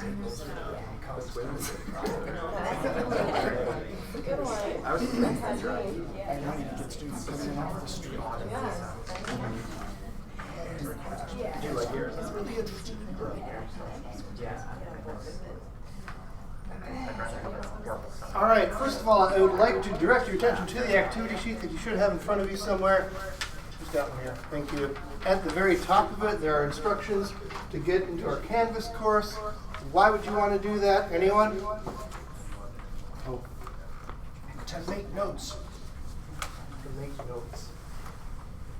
Good one. I was thinking that's right. And you need to get students coming in off the street. Do like yours. It's really interesting. Yeah. All right, first of all, I would like to direct your attention to the activity sheet that you should have in front of you somewhere. Who's got one here? Thank you. At the very top of it, there are instructions to get into our Canvas course. Why would you want to do that? Anyone? Oh. To make notes, To make notes.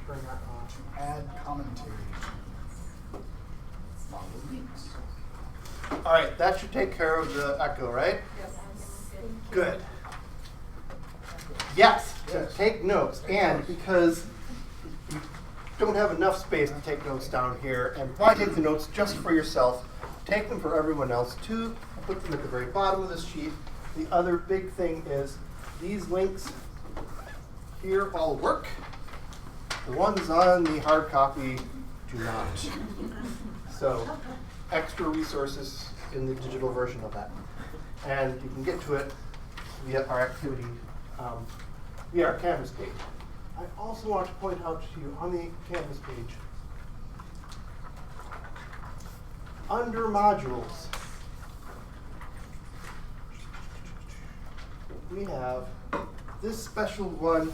Turn that on. to add commentary, follow links. All right, that should take care of the echo, right? Good. Yes, to take notes. And because you don't have enough space to take notes down here, and why take the notes just for yourself? Take them for everyone else too. Put them at the very bottom of this sheet. The other big thing is these links here all work. The ones on the hard copy do not. So extra resources in the digital version of that. And you can get to it via our activity, via our Canvas page. I also want to point out to you on the Canvas page, under modules, we have this special one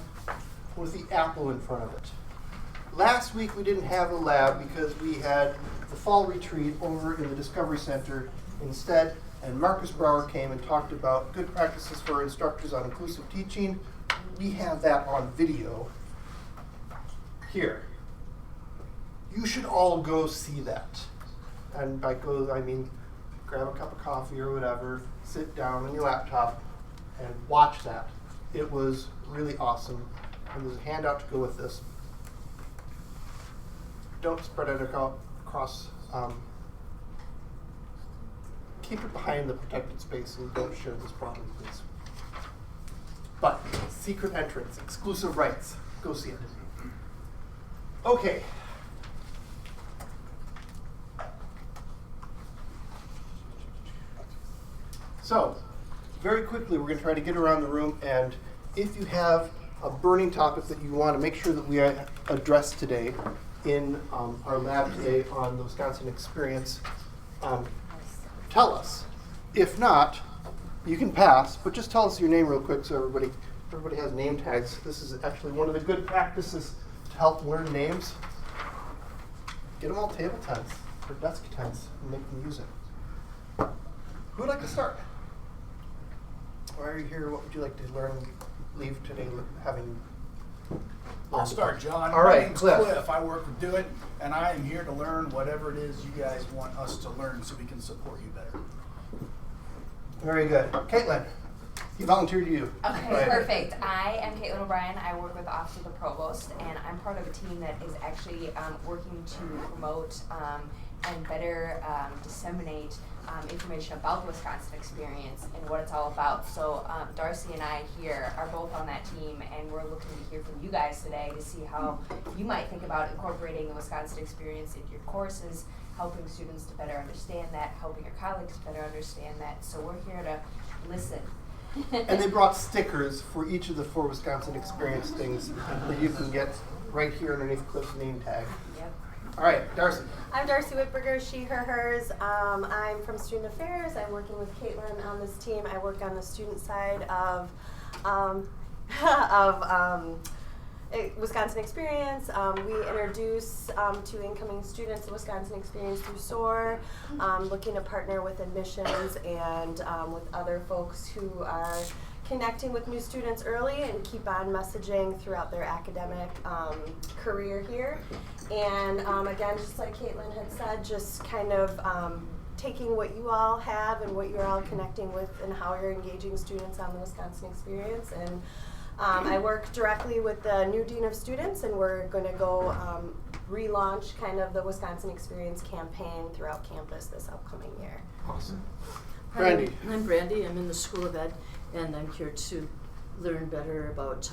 with the apple in front of it. Last week we didn't have a lab because we had the fall retreat over in the Discovery Center instead, and Marcus Brower came and talked about good practices for instructors on inclusive teaching. We have that on video here. You should all go see that. And by go, I mean grab a cup of coffee or whatever, sit down on your laptop and watch that. It was really awesome. And there's a handout to go with this. Don't spread it across. Keep it behind the protected space and don't share this broadly, please. But secret entrance, exclusive rights. Go see it. Okay. So, very quickly, we're going to try to get around the room, and if you have a burning topic that you want to make sure that we address today in our lab today on the Wisconsin experience, tell us. If not, you can pass, but just tell us your name real quick so everybody has name tags. This is actually one of the good practices to help learn names. Get them all table tents or desk tents and make them use it. Who would like to start? Why are you here? What would you like to learn, leave today having? I'll start, John. All right, My name's Cliff. I work with Do It, and I am here to learn whatever it is you guys want us to learn so we can support you better. Very good. Caitlin, he volunteered you. Okay, perfect. I am Caitlin O'Brien. I work with the Office of the Provost, and I'm part of a team that is actually working to promote and better disseminate information about the Wisconsin experience and what it's all about. So Darcy and I here are both on that team, and we're looking to hear from you guys today to see how you might think about incorporating the Wisconsin experience into your courses, helping students to better understand that, helping your colleagues better understand that. So we're here to listen. And they brought stickers for each of the 4 Wisconsin experience things that you can get right here underneath Cliff's name tag. Yep. All right, Darcy. I'm Darcy Whitberger, she, her, hers. I'm from Student Affairs. I'm working with Caitlin on this team. I work on the student side of Wisconsin Experience. We introduce to incoming students the Wisconsin Experience through SOAR, looking to partner with admissions and with other folks who are connecting with new students early and keep on messaging throughout their academic career here. And again, just like Caitlin had said, just kind of taking what you all have and what you're all connecting with and how you're engaging students on the Wisconsin Experience. And I work directly with the new Dean of Students, and we're going to go relaunch kind of the Wisconsin Experience campaign throughout campus this upcoming year. Awesome. Hi, Brandy. I'm Brandy. I'm in the School of Ed, and I'm here to learn better about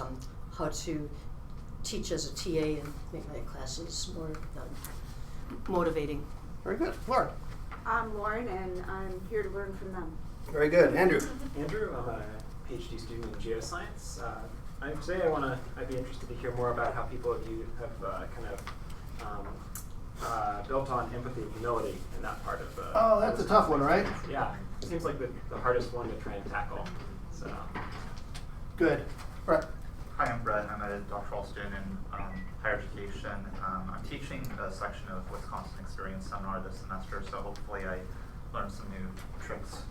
how to teach as a TA and make my classes more motivating. Very good. Lauren. I'm Lauren, and I'm here to learn from them. Very good. Andrew. Andrew, I'm a PhD student in geoscience. Today I'd be interested to hear more about how people have built on empathy and humility in that part of the. Oh, that's a tough one, right? Yeah, it seems like the hardest one to try and tackle. So. Good. Brett. Hi, I'm Brett. I'm a doctoral student in higher education. I'm teaching a section of Wisconsin Experience seminar this semester, so hopefully I learned some new tricks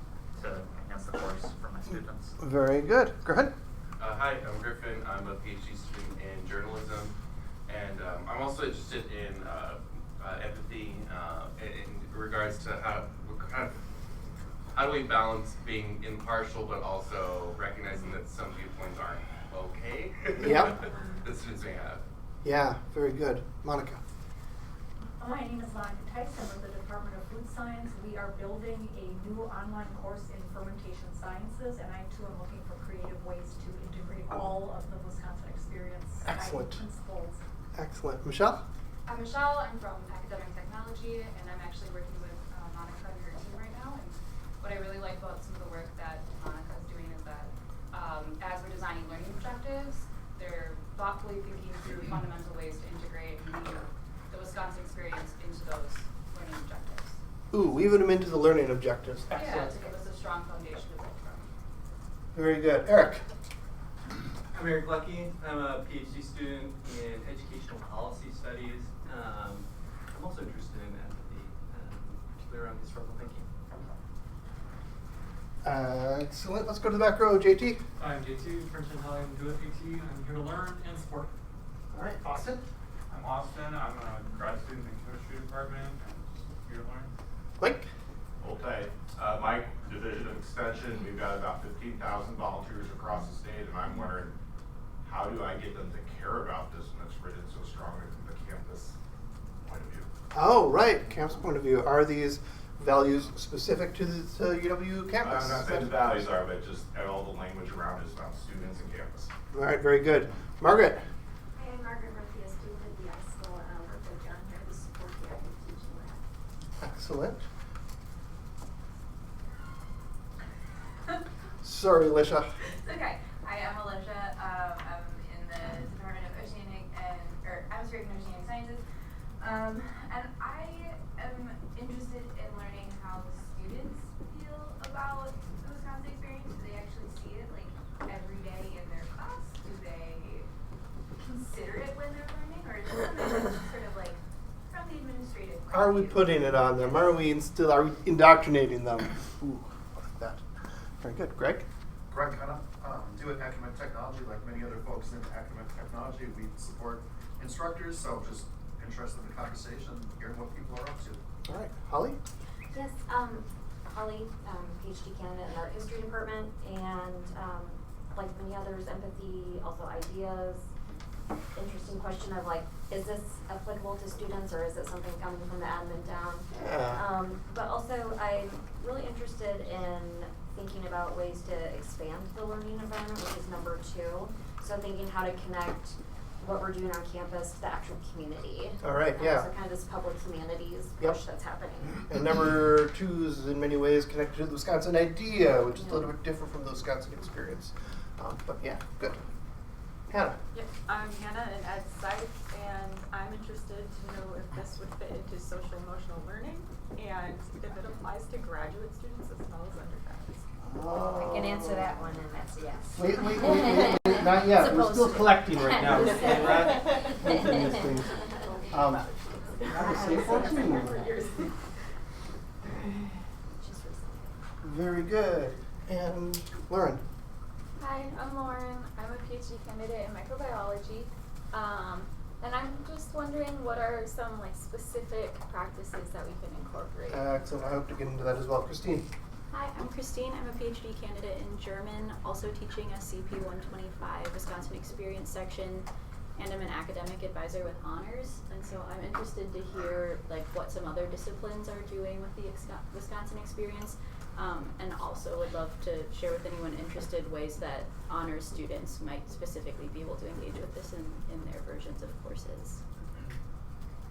to enhance the course for my students. Very good. Go ahead. Hi, I'm Griffin. I'm a PhD student in journalism, and I'm also interested in empathy in regards to how do we balance being impartial but also recognizing that some viewpoints aren't okay Yep. that students may have. Yeah, very good. Monica. My name is Monica Tice. I'm with the Department of Food Science. We are building a new online course in fermentation sciences, and I too am looking for creative ways to integrate all of the Wisconsin experience Excellent. principles. Excellent. Michelle? I'm Michelle. I'm from academic technology, and I'm actually working with Monica on your team right now. And what I really like about some of the work that Monica is doing is that as we're designing learning objectives, they're thoughtfully thinking through fundamental ways to integrate the Wisconsin experience into those learning objectives. Ooh, weaving them into the learning objectives. Yeah, Excellent. to give us a strong foundation to build from. Very good. Eric. I'm Eric Lucky. I'm a PhD student in educational policy studies. I'm also interested in empathy, particularly around historical thinking. Excellent. Let's go to the back row. JT. I'm JT, French and Italian dual PT. I'm here to learn and support. All right. Austin. I'm Austin. I'm a grad student in the chemistry department and just here to learn. Mike. Okay. My division of extension, we've got about 15,000 volunteers across the state, and I'm wondering, how do I get them to care about this when it's written so strongly from the campus point of view? Oh, right. Campus point of view. Are these values specific to the UW campus? I'm not saying the values are, but just all the language around is about students and campus. All right. Very good. Margaret. Hi, I'm Margaret Murphy, a student at the school. I work with John here to support the active teaching lab. Excellent. Sorry, Alicia. It's okay. Hi, I'm Alicia. I'm in the Department of Atmospheric and Oceanic Sciences. And I am interested in learning how the students feel about the Wisconsin experience. Do they actually see it like every day in their class? Do they consider it when they're learning? Or is it something that's just sort of like from the administrative point Are we of view? putting it on them? Are we indoctrinating them? Ooh, I like that. Very good. Greg? Greg, kind of do it academic technology like many other folks in academic technology. We support instructors, so just interested in the conversation, hearing what people are up to. All right. Holly? Yes, Holly, PhD candidate in the art history department, and like many others, empathy, also ideas. Interesting question of like, is this applicable to students or is it something coming from the admin down? Yeah. But also I'm really interested in thinking about ways to expand the learning environment, which is number 2. So thinking how to connect what we're doing on campus to the actual community. All right, yeah. So kind of this public humanities Yep. push that's happening. And number 2 is in many ways connected to the Wisconsin idea, which is a little bit different from the Wisconsin experience. But yeah, good. Hannah. Yep, I'm Hannah in Ed Psych, and I'm interested to know if this would fit into social emotional learning and if it applies to graduate students as well as undergrads. I can answer that one, and that's a yes. Wait, not yet. We're still collecting right now. Supposed We're not opening these things. Very good. And Lauren. Hi, I'm Lauren. I'm a PhD candidate in microbiology. And I'm just wondering what are some like specific practices that we can incorporate? Excellent. I hope to get into that as well. Christine. Hi, I'm Christine. I'm a PhD candidate in German, also teaching a CP 125 Wisconsin Experience section, and I'm an academic advisor with honors. And so I'm interested to hear like what some other disciplines are doing with the Wisconsin Experience, and also would love to share with anyone interested ways that honors students might specifically be able to engage with this in their versions of courses.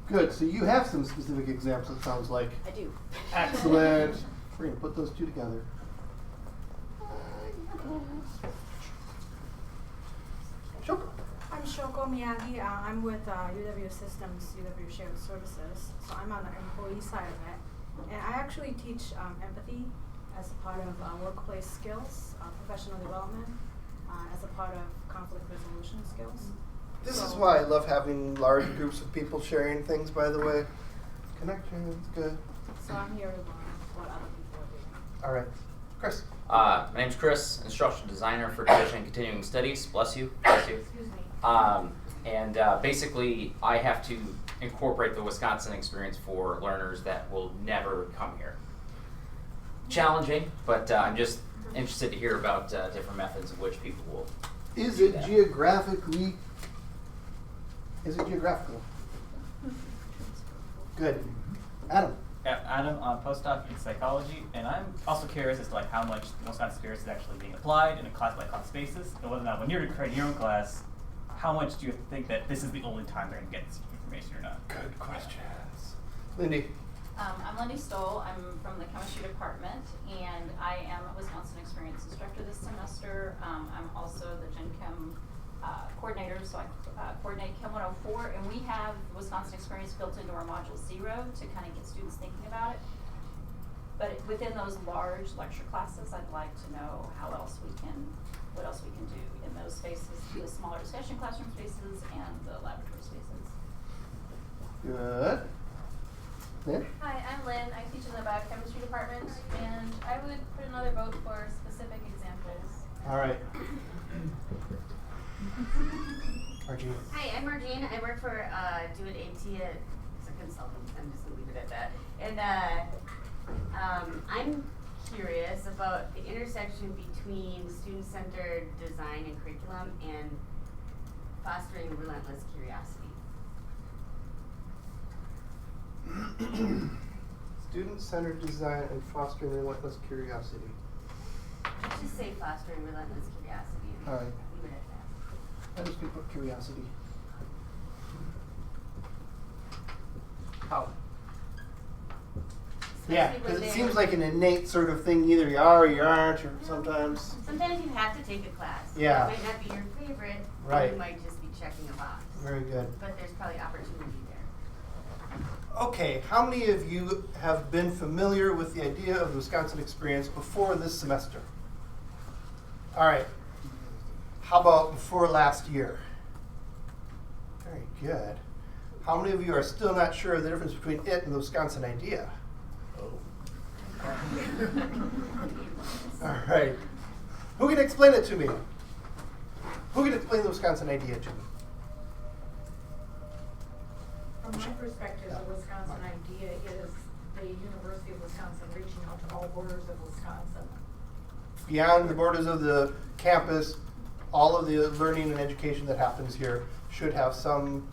Good. So you have some specific examples, it sounds like. I do. Excellent. We're going to put those two together. Shoko. I'm Shoko Miyagi. I'm with UW Systems, UW Shared Services. So I'm on the employee side of it. And I actually teach empathy as a part of workplace skills, professional development, as a part of conflict resolution skills. This is why I love having large groups of people sharing things, by the way. Connections, good. So I'm here to learn what other people are doing. All right. Chris. My name's Chris, instructional designer for Division and Continuing Studies. Bless you. Bless you. Excuse me. And basically, I have to incorporate the Wisconsin experience for learners that will never come here. Challenging, but I'm just interested to hear about different methods of which people will. Is it geographically? Is it geographical? Good. Adam. Yeah, Adam, postdoc in psychology, and I'm also curious as to like how much the Wisconsin experience is actually being applied in a class-by-class basis, and whether or not when you're creating your own class, how much do you think that this is the only time they're going to get this information or not? Good questions. Lindy. I'm Lindy Stoll. I'm from the chemistry department, and I am a Wisconsin Experience instructor this semester. I'm also the Gen Chem coordinator, so I coordinate Chem 104, and we have Wisconsin Experience built into our Module 0 to kind of get students thinking about it. But within those large lecture classes, I'd like to know what else we can do in those spaces, the smaller discussion classroom spaces and the laboratory spaces. Good. Yeah. Hi, I'm Lynn. I teach in the biochemistry department, and I would put another vote for specific examples. All right. Margine. Hi, I'm Margine. I work for Do It AT as a consultant. I'm just gonna leave it at that. And I'm curious about the intersection between student-centered design and curriculum and fostering relentless curiosity. Student-centered design and fostering relentless curiosity. Just say fostering relentless curiosity. And all right. Leave it at that. I'm just going to put curiosity. How? Yeah, because it seems like an innate sort of thing. Either you are or you aren't, or sometimes. Sometimes you have to take a class. Yeah. It might not be your favorite. Right. You might just be checking a box. Very good. But there's probably opportunity there. Okay, how many of you have been familiar with the idea of the Wisconsin experience before this semester? All right. How about before last year? Very good. How many of you are still not sure of the difference between it and the Wisconsin idea? Oh. All right. Who can explain it to me? Who can explain the Wisconsin idea to me? From my perspective, the Wisconsin idea is the University of Wisconsin reaching out to all borders of Wisconsin. Beyond the borders of the campus, all of the learning and education that happens here should have some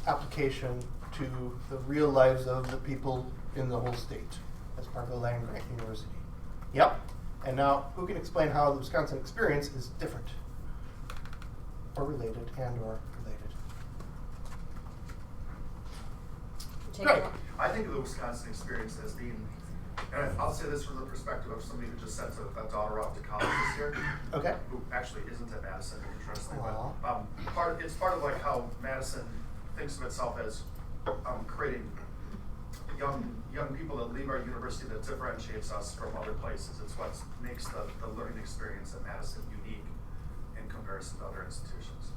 application to the real lives of the people in the whole state as part of a land-grant university. Yep. And now, who can explain how the Wisconsin experience is different or related and or related? Great. I think of the Wisconsin experience as being, and I'll say this from the perspective of somebody who just sent a daughter off to college this year. Okay. Who actually isn't at Madison, interestingly. But it's part of like how Madison thinks of itself as creating young people that leave our university that differentiates us from other places. It's what makes the learning experience at Madison unique in comparison to other institutions.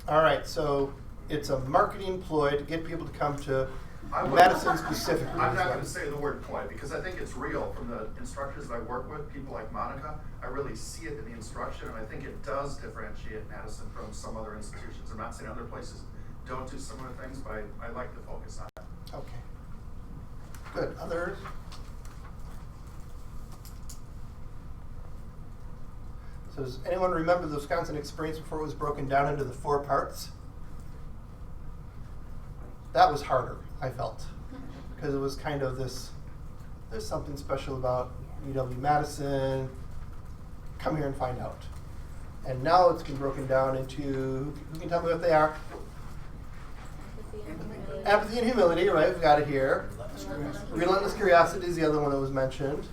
All right, so it's a marketing ploy to get people to come to Madison specifically. I'm not going to say the word ploy because I think it's real from the instructors that I work with, people like Monica. I really see it in the instruction, and I think it does differentiate Madison from some other institutions. I'm not saying other places don't do similar things, but I like to focus on it. Okay. Good. Others? So does anyone remember the Wisconsin experience before it was broken down into the 4 parts? That was harder, I felt, because it was kind of this, there's something special about UW-Madison, come here and find out. And now it's been broken down into, who can tell me what they are? Empathy and humility. Empathy and humility, right? We've got it here. Relentless curiosity is the other one that was mentioned.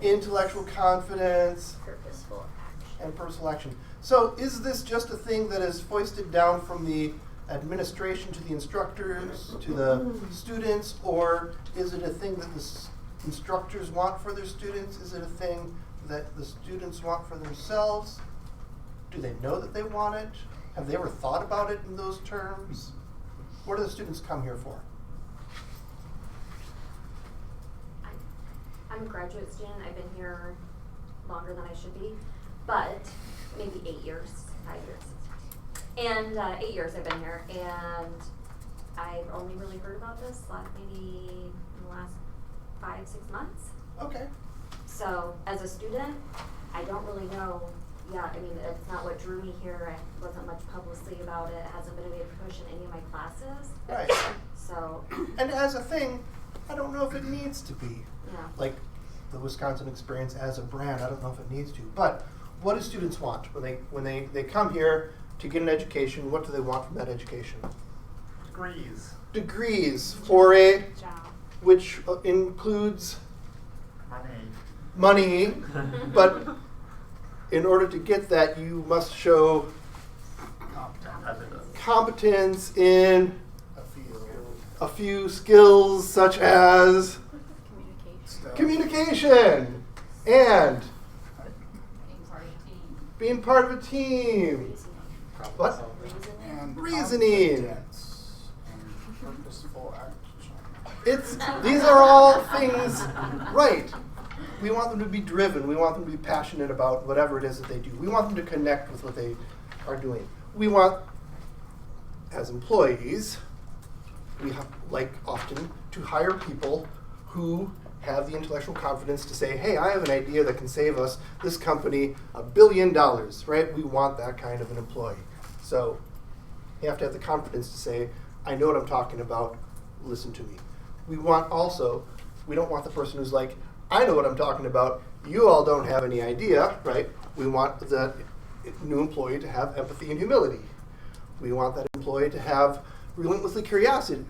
Intellectual confidence. Purposeful action. And purposeful action. So is this just a thing that is foisted down from the administration to the instructors, to the students, or is it a thing that the instructors want for their students? Is it a thing that the students want for themselves? Do they know that they want it? Have they ever thought about it in those terms? What do the students come here for? I'm a graduate student. I've been here longer than I should be, but maybe 8 years, 5 years. And 8 years I've been here, and I've only really heard about this maybe in the last 5-6 months. Okay. So as a student, I don't really know. Yeah, I mean, it's not what drew me here. I wasn't much publicity about it. It hasn't been a big push in any of my classes. Right. So. And as a thing, I don't know if it needs to be. Yeah. Like the Wisconsin experience as a brand, I don't know if it needs to. But what do students want when they come here to get an education? What do they want from that education? Degrees. Degrees for a job, which includes Money. But in order to get that, you must show competence in a few skills such as communication and being part of a team. What? Reasoning. Purposeful action. These are all things, right. We want them to be driven. We want them to be passionate about whatever it is that they do. We want them to connect with what they are doing. We want, as employees, we like often to hire people who have the intellectual confidence to say, hey, I have an idea that can save us, this company, $1 billion, right? We want that kind of an employee. So you have to have the confidence to say, I know what I'm talking about, listen to me. We don't want the person who's like, I know what I'm talking about, you all don't have any idea, right? We want the new employee to have empathy and humility. We want that employee to have relentless curiosity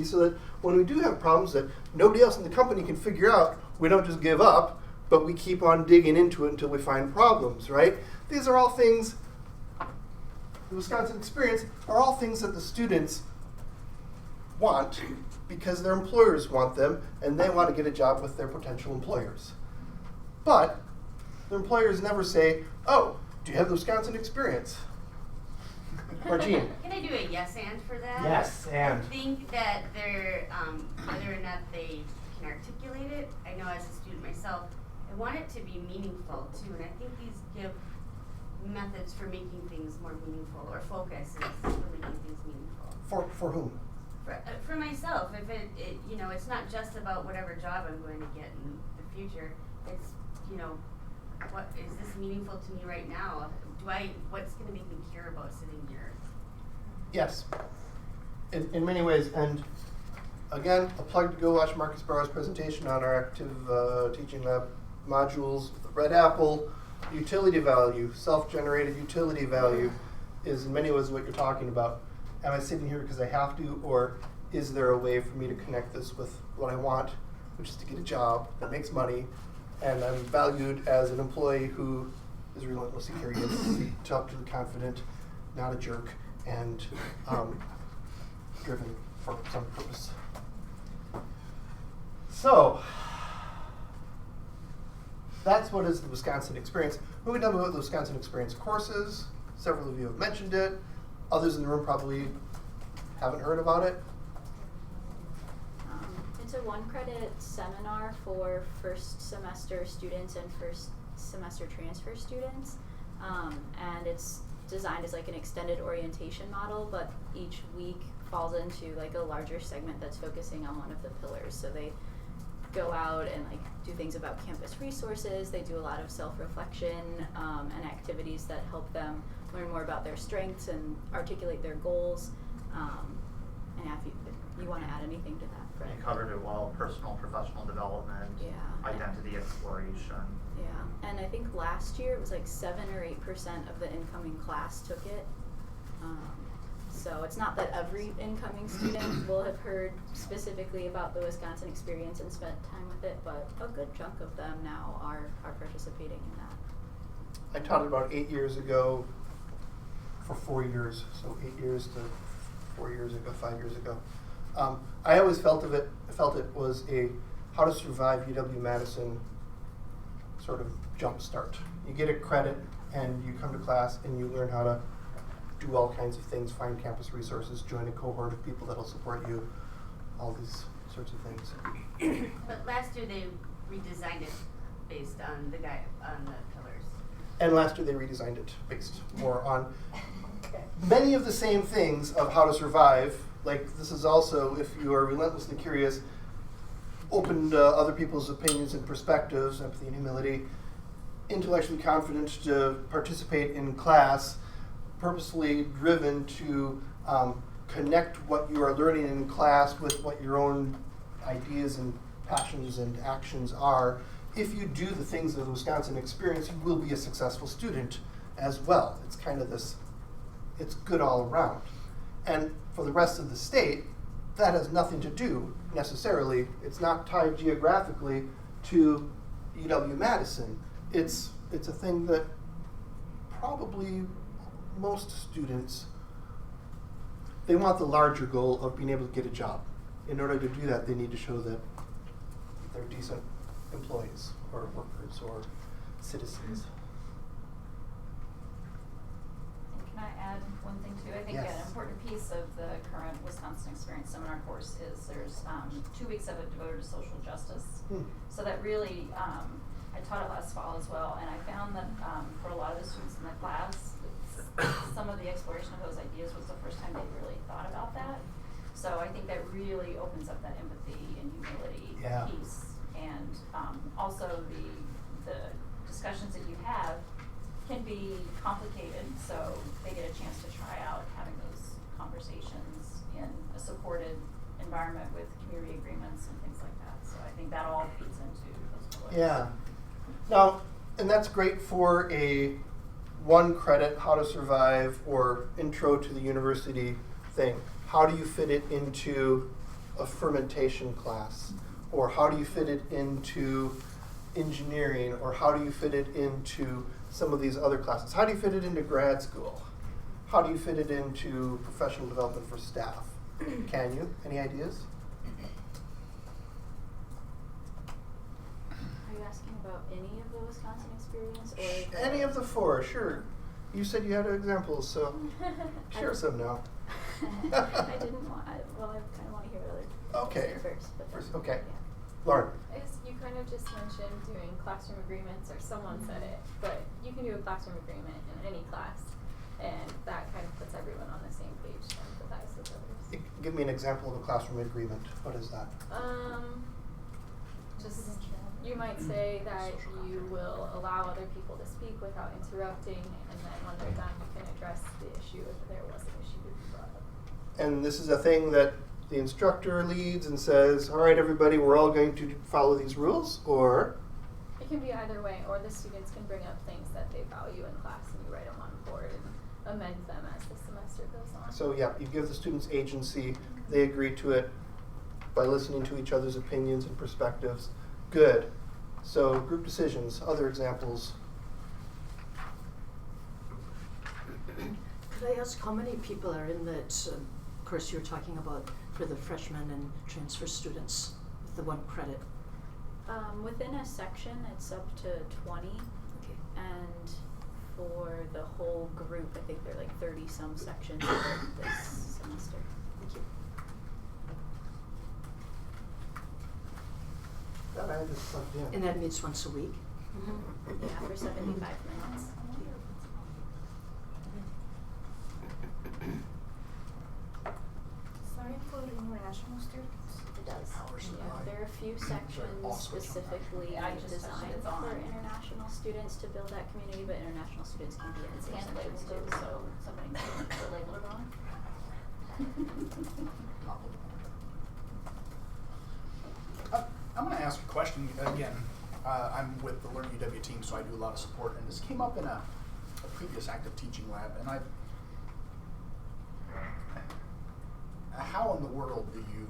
so that when we do have problems that nobody else in the company can figure out, we don't just give up, but we keep on digging into it until we find problems, right? These are all things, the Wisconsin experience are all things that the students want because their employers want them and they want to get a job with their potential employers. But their employers never say, oh, do you have the Wisconsin experience? Margine. Can I do a yes and for that? Yes, and. I think that they're, whether or not they can articulate it, I know as a student myself, I want it to be meaningful too, and I think these give methods for making things more meaningful, or focuses for making things meaningful. For whom? For myself, if it's not just about whatever job I'm going to get in the future. It's, what is this meaningful to me right now? What's going to make me care about sitting here? Yes, in many ways. And again, a plug to go watch Marcus Barrow's presentation on our active teaching lab modules. Red Apple, utility value, self-generated utility value is in many ways what you're talking about. Am I sitting here because I have to, or is there a way for me to connect this with what I want, which is to get a job that makes money, and I'm valued as an employee who is relentlessly curious, intellectually confident, not a jerk, and driven for some purpose. So, that's what is the Wisconsin experience. Moving down to the Wisconsin experience courses, several of you have mentioned it. Others in the room probably haven't heard about it. It's a 1-credit seminar for first semester students and first semester transfer students, and it's designed as like an extended orientation model, but each week falls into like a larger segment that's focusing on one of the pillars. So they go out and like do things about campus resources. They do a lot of self-reflection and activities that help them learn more about their strengths and articulate their goals. And if you want to add anything to that, Fred? You covered it well: personal, professional development, identity exploration. Yeah, and I think last year it was like 7 or 8% of the incoming class took it. So it's not that every incoming student will have heard specifically about the Wisconsin experience and spent time with it, but a good chunk of them now are participating in that. I taught it about 8 years ago for 4 years, so 8 years to 4 years ago, 5 years ago. I always felt it was a how to survive UW-Madison sort of jump start. You get a credit and you come to class and you learn how to do all kinds of things, find campus resources, join a cohort of people that'll support you, all these sorts of things. But last year they redesigned it based on the pillars. And last year they redesigned it based more on many of the same things of how to survive. Like this is also, if you are relentlessly curious, open to other people's opinions and perspectives, empathy and humility, intellectually confident to participate in class, purposefully driven to connect what you are learning in class with what your own ideas and passions and actions are. If you do the things of the Wisconsin experience, you will be a successful student as well. It's kind of this, it's good all around. And for the rest of the state, that has nothing to do necessarily. It's not tied geographically to UW-Madison. It's a thing that probably most students, they want the larger goal of being able to get a job. In order to do that, they need to show that they're decent employees or workers or citizens. Can I add one thing too? I think Yes. an important piece of the current Wisconsin Experience seminar course is there's 2 weeks of it devoted to social justice. So that really, I taught it last fall as well, and I found that for a lot of the students in the class, some of the exploration of those ideas was the first time they really thought about that. So I think that really opens up that empathy and humility piece. And also the discussions that you have can be complicated, so they get a chance to try out having those conversations in a supported environment with community agreements and things like that. So I think that all feeds into those pillars. Yeah. Now, and that's great for a 1 credit how to survive or intro to the university thing. How do you fit it into a fermentation class? Or how do you fit it into engineering? Or how do you fit it into some of these other classes? How do you fit it into grad school? How do you fit it into professional development for staff? Can you? Any ideas? Are you asking about any of the Wisconsin experience or Any of the 4, sure. You said you had examples, so share some now. I didn't want, I kind of want to hear what other Okay. say first. But then, Okay. yeah. Lauren. You kind of just mentioned doing classroom agreements, or someone said it, but you can do a classroom agreement in any class, and that kind of puts everyone on the same page to empathize with others. Give me an example of a classroom agreement. What is that? Just, you might say that you will allow other people to speak without interrupting, and then when they're done, you can address the issue if there was an issue to be brought up. And this is a thing that the instructor leads and says, all right, everybody, we're all going to follow these rules, or? It can be either way, or the students can bring up things that they value in class, and you write them on the board and amend them as the semester goes on. So yeah, you give the students agency, they agree to it by listening to each other's opinions and perspectives. Good. So group decisions, other examples. Could I ask how many people are in that course you're talking about for the freshmen and transfer students with the 1 credit? Within a section, it's up to 20. Okay. And for the whole group, I think there are like 30-some sections this semester. Thank you. That I just plugged in. And that meets once a week? Mm-hmm. Yeah, for 75 minutes. Sorry for international students. It does. Yeah, there are a few sections specifically designed for international students to build that community, but international students can be in some sections too, so somebody can put a label on. I'm going to ask a question again. I'm with the Learn UW team, so I do a lot of support, and this came up in a previous active teaching lab, and how in the world do you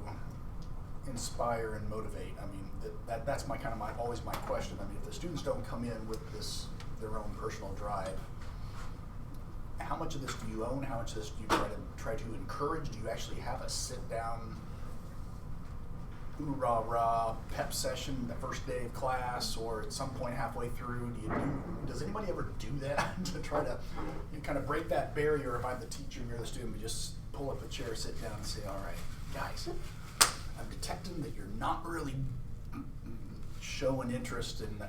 inspire and motivate? I mean, that's always my question. I mean, if the students don't come in with their own personal drive, how much of this do you own? How much of this do you try to encourage? Do you actually have a sit down, rah rah pep session the first day of class, or at some point halfway through? Does anybody ever do that to try to kind of break that barrier? If I'm the teacher and you're the student, we just pull up a chair, sit down, and say, "All right, guys, I'm detecting that you're not really showing interest in."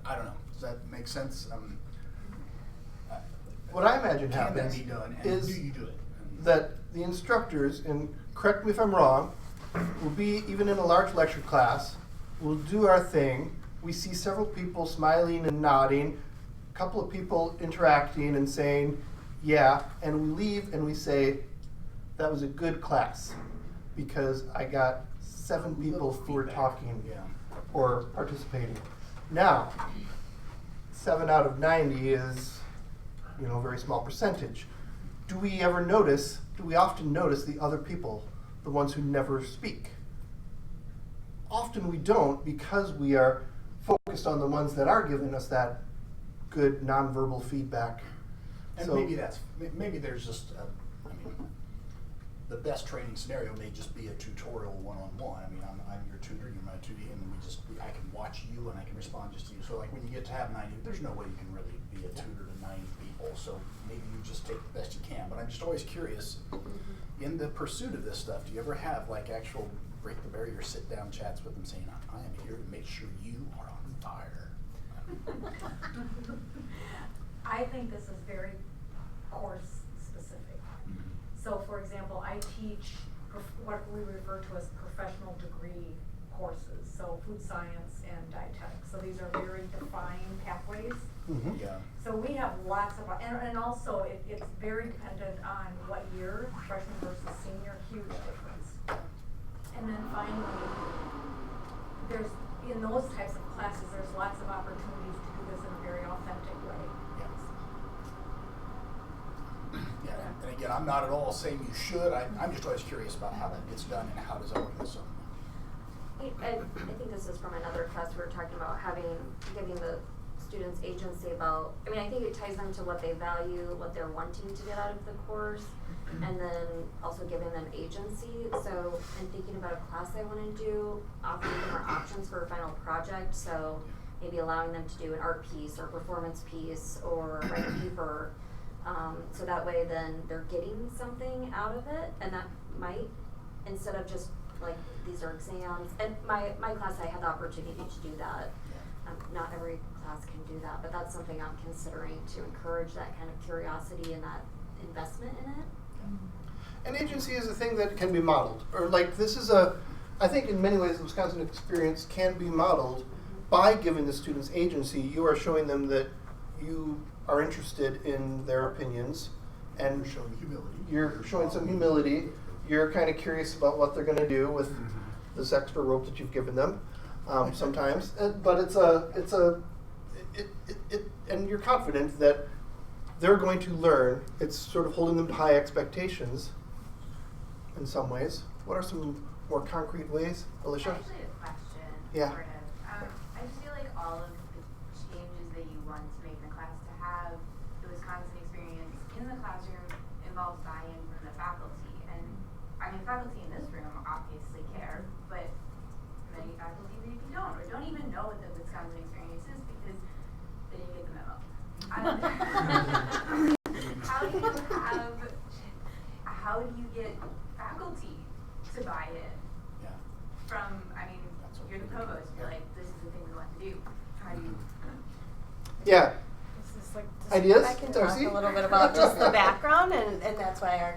I don't know. Does that make sense? What I imagine can happens that be done, and is do you do it? that the instructors, and correct me if I'm wrong, will be, even in a large lecture class, we'll do our thing. We see several people smiling and nodding, a couple of people interacting and saying, yeah, and we leave and we say, that was a good class because I got 7 people who were talking or participating. Now, 7 out of 90 is, a very small percentage. Do we often notice the other people, the ones who never speak? Often we don't, because we are focused on the ones that are giving us that good nonverbal feedback. And So- maybe there's just the best training scenario may just be a tutorial one-on-one. I mean, I'm your tutor, you're my tutee, and I can watch you and I can respond just to you. So like when you get to have 90, there's no way you can really be a tutor to 90 people. So maybe you just take the best you can. But I'm just always curious, in the pursuit of this stuff, do you ever have like actual break the barrier, sit down chats with them saying, I am here to make sure you are on fire? I think this is very course specific. So for example, I teach what we refer to as professional degree courses, so food science and dietetics. So these are very defined pathways. Yeah. So we have lots of, and also it's very dependent on what year, freshman versus senior, huge difference. And then finally, in those types of classes, there's lots of opportunities to do this in a very authentic way. Yeah, and again, I'm not at all saying you should. I'm just always curious about how that gets done and how does that work in some. I think this is from another class we were talking about giving the students agency about, I think it ties into what they value, what they're wanting to get out of the course, and then also giving them agency. So in thinking about a class I want to do, offering different options for a final project, so maybe allowing them to do an art piece or performance piece or write a paper. So that way then they're getting something out of it, and that might, instead of just like these are exams. And my class, I had the opportunity to do that. Not every class can do that, but that's something I'm considering to encourage that kind of curiosity and that investment in it. And agency is a thing that can be modeled. Or like I think in many ways the Wisconsin experience can be modeled by giving the students agency. You are showing them that you are interested in their opinions, and showing humility. You're showing some humility. You're kind of curious about what they're going to do with this extra rope that you've given them sometimes. But and you're confident that they're going to learn. It's sort of holding them to high expectations in some ways. What are some more concrete ways, Alicia? Actually, a question. Yeah. Sort of. I just feel like all of the changes that you want to make in the class to have the Wisconsin experience in the classroom involves buy-in from the faculty. And faculty in this room obviously care, but many faculty maybe don't, or don't even know what the Wisconsin experience is because they didn't get the memo. How do you get faculty to buy in? Yeah. From, you're the provost, you're like, this is the thing we want to do. How do you? Yeah. Ideas? I can Darcy? talk a little bit about just the background, and that's why our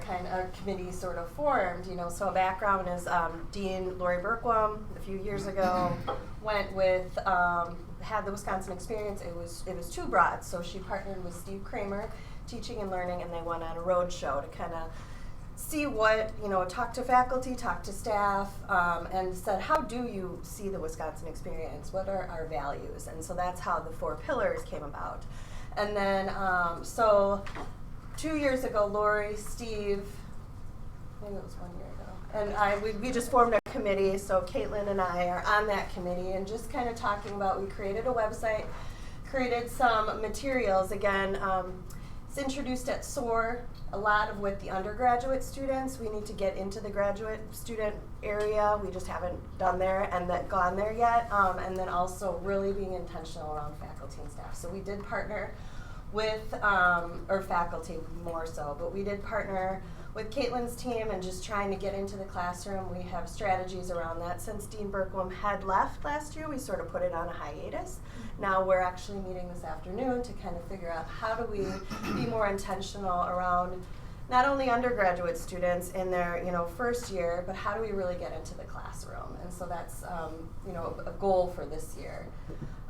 committee sort of formed. So a background is Dean Lori Berkwam a few years ago went with had the Wisconsin experience. It was too broad, so she partnered with Steve Kramer, Teaching and Learning, and they went on a road show to kind of see what, talk to faculty, talk to staff, and said, how do you see the Wisconsin experience? What are our values? And so that's how the 4 pillars came about. And then, so 2 years ago, Lori, Steve, maybe it was 1 year ago. And we just formed a committee, so Caitlin and I are on that committee and just kind of talking about, we created a website, created some materials. Again, it's introduced at SOAR, a lot of with the undergraduate students. We need to get into the graduate student area. We just haven't done there and gone there yet. And then also really being intentional around faculty and staff. So we did partner with, or faculty more so, but we did partner with Caitlin's team and just trying to get into the classroom. We have strategies around that. Since Dean Berkwam had left last year, we sort of put it on a hiatus. Now we're actually meeting this afternoon to kind of figure out how do we be more intentional around not only undergraduate students in their first year, but how do we really get into the classroom? And so that's a goal for this year.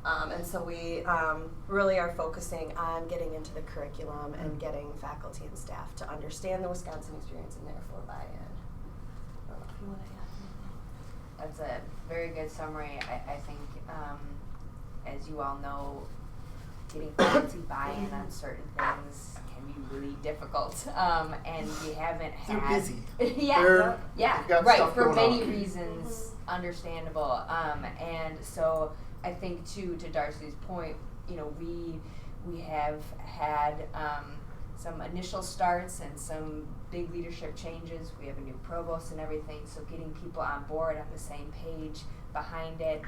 And so we really are focusing on getting into the curriculum and getting faculty and staff to understand the Wisconsin experience and therefore buy in. I don't know if you want to add anything. That's a very good summary. I think, as you all know, getting faculty buy-in on certain things can be really difficult, and we haven't had. They're busy. Yeah, right. For many on. reasons, understandable, and so I think to Darcy's point, we have had some initial starts and some big leadership changes. We have a new provost and everything, so getting people on board on the same page behind it,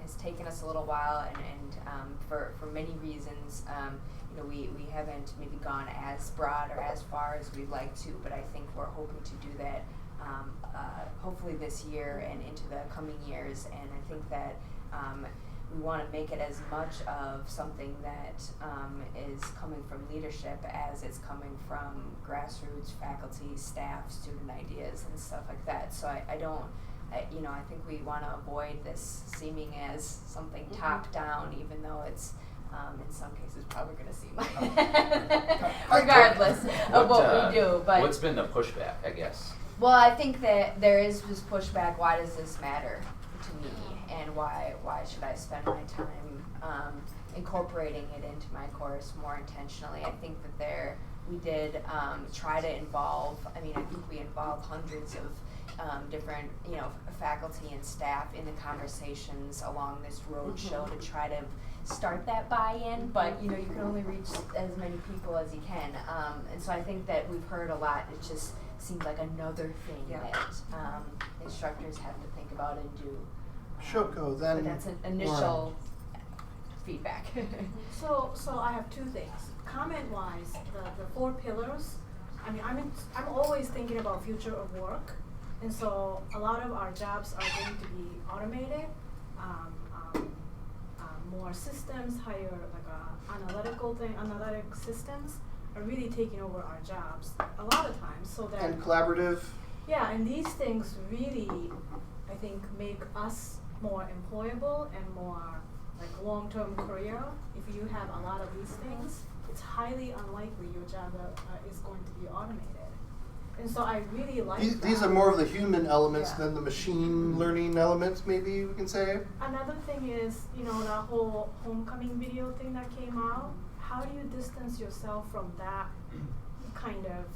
has taken us a little while, and for many reasons, we haven't maybe gone as broad or as far as we'd like to, but I think we're hoping to do that hopefully this year and into the coming years, and I think that we want to make it as much of something that is coming from leadership as it's coming from grassroots, faculty, staff, student ideas, and stuff like that. So I think we want to avoid this seeming as something top-down, even though it's in some cases probably going to seem like regardless of what we do. But what's been the pushback, I guess? Well, I think that there is this pushback. Why does this matter to me, and why should I spend my time incorporating it into my course more intentionally? I think that we did try to involve. I think we involved hundreds of different, faculty and staff in the conversations along this road show to try to start that buy-in, but you can only reach as many people as you can, and so I think that we've heard a lot. It just seems like another thing that instructors have to think about and do. Shoko, then. But that's an initial feedback. So I have two things. Comment-wise, the 4 pillars. I'm always thinking about future of work, and so a lot of our jobs are going to be automated. More systems, higher analytic systems are really taking over our jobs a lot of times. So that and collaborative. Yeah, and these things really, I think, make us more employable and more long-term career. If you have a lot of these things, it's highly unlikely your job is going to be automated. And so I really like these are more of the human elements than the machine learning elements, maybe we can say. Another thing is, that whole homecoming video thing that came out. How do you distance yourself from that kind of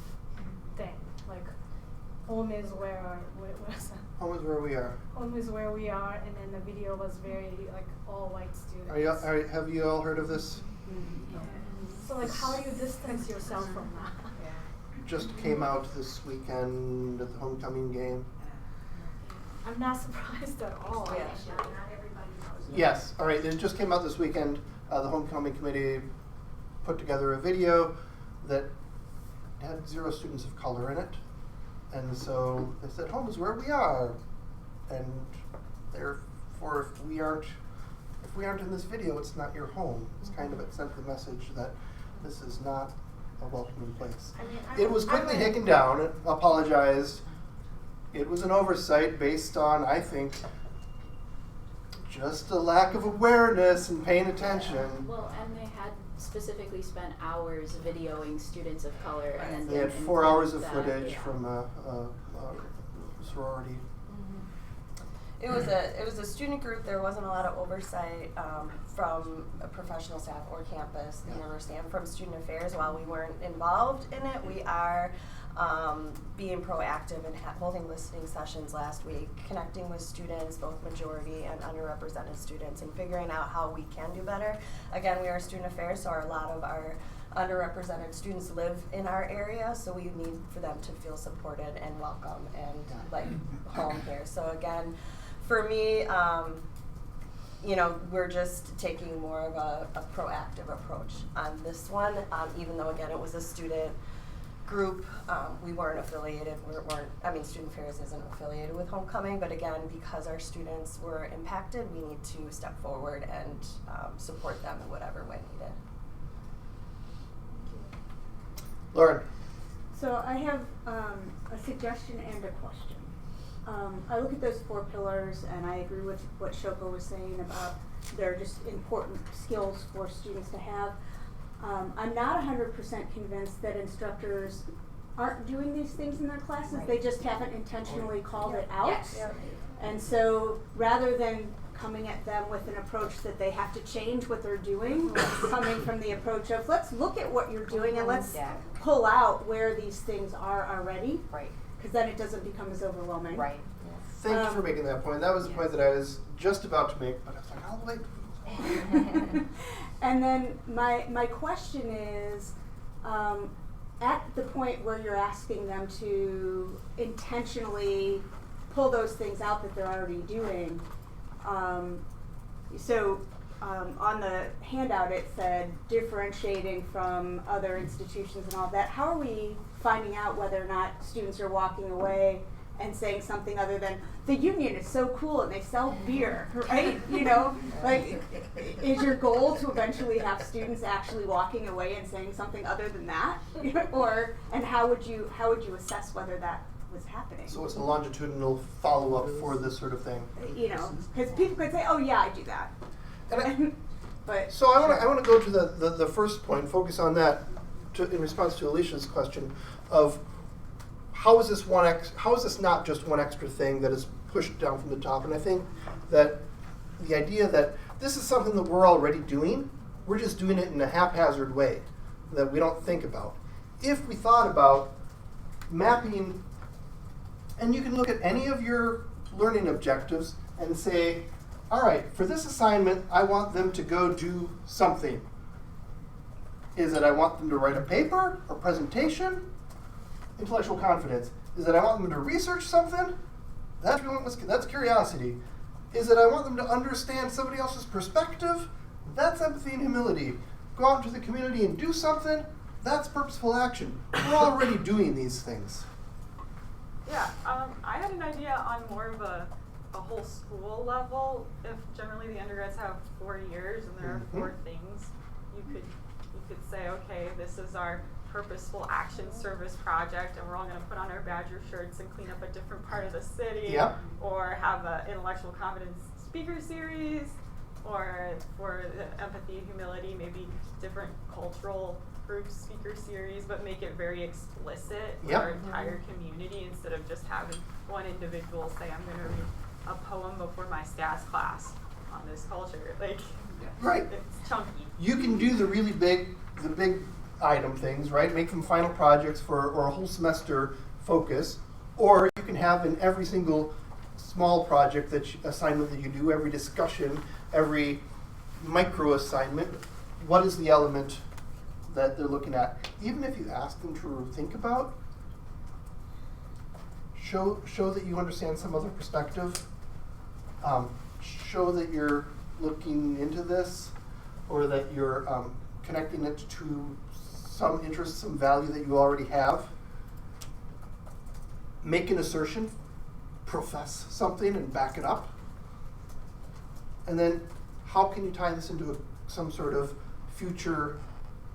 thing? Like, home is where Home is where we are. Home is where we are, and then the video was very all white students. Have you all heard of this? Yeah. So how do you distance yourself from that? Just came out this weekend at the homecoming game. I'm not surprised at all. Yeah. Not everybody knows. Yes, all right, it just came out this weekend. The homecoming committee put together a video that had 0 students of color in it. And so they said, home is where we are. And therefore, if we aren't in this video, it's not your home. It's kind of, it sent the message that this is not a welcoming place. It was quickly taken down. It apologized. It was an oversight based on, I think, just a lack of awareness and paying attention. Well, and they had specifically spent hours videoing students of color, and then they had 4 hours of footage from a sorority. It was a student group. There wasn't a lot of oversight from a professional staff or campus, the university, and from student affairs. While we weren't involved in it, we are being proactive and holding listening sessions last week, connecting with students, both majority and underrepresented students, and figuring out how we can do better. Again, we are student affairs, so a lot of our underrepresented students live in our area, so we need for them to feel supported and welcome and like home here. So again, for me, we're just taking more of a proactive approach on this one, even though again it was a student group. We weren't affiliated, Student Affairs isn't affiliated with Homecoming, but again, because our students were impacted, we need to step forward and support them in whatever way needed. Lauren. So I have a suggestion and a question. I look at those 4 pillars and I agree with what Shoko was saying about they're just important skills for students to have. I'm not 100% convinced that instructors aren't doing these things in their classes. Right. They just haven't intentionally called it out. Yes. And so rather than coming at them with an approach that they have to change what they're doing, coming from the approach of let's look at what you're doing and let's pull out where these things are already. Right. Because then it doesn't become as overwhelming. Right. Thank you for making that point. That was a point that I was just about to make, but I was like, I'll wait. And then my question is, at the point where you're asking them to intentionally pull those things out that they're already doing, on the handout it said differentiating from other institutions and all that. How are we finding out whether or not students are walking away and saying something other than the union is so cool and they sell beer, right? Is your goal to eventually have students actually walking away and saying something other than that, and how would you assess whether that was happening? So it's a longitudinal follow-up for this sort of thing. Because people could say, "Oh yeah, I do that." But so I want to go to the first point, focus on that in response to Alicia's question of how is this not just one extra thing that is pushed down from the top? And I think that the idea that this is something that we're already doing, we're just doing it in a haphazard way that we don't think about. If we thought about mapping, and you can look at any of your learning objectives and say, all right, for this assignment, I want them to go do something. Is it I want them to write a paper or presentation? Intellectual competence. Is it I want them to research something? That's curiosity. Is it I want them to understand somebody else's perspective? That's empathy and humility. Go out into the community and do something? That's purposeful action. We're already doing these things. Yeah, I had an idea on more of a whole school level. If generally the undergrads have 4 years and there are 4 things, you could say, okay, this is our purposeful action service project, and we're all going to put on our Badger shirts and clean up a different part of the city, or have an intellectual competence speaker series, or for the empathy and humility, maybe different cultural group speaker series, but make it very explicit for our entire community instead of just having one individual say, I'm going to read a poem before my stats class on this culture. It's chunky. You can do the really big item things, right? Make them final projects or a whole semester focus, or you can have in every single small project assignment that you do, every discussion, every micro assignment, what is the element that they're looking at? Even if you ask them to think about, show that you understand some other perspective, show that you're looking into this, or that you're connecting it to some interest, some value that you already have. Make an assertion, profess something and back it up. And then how can you tie this into some sort of future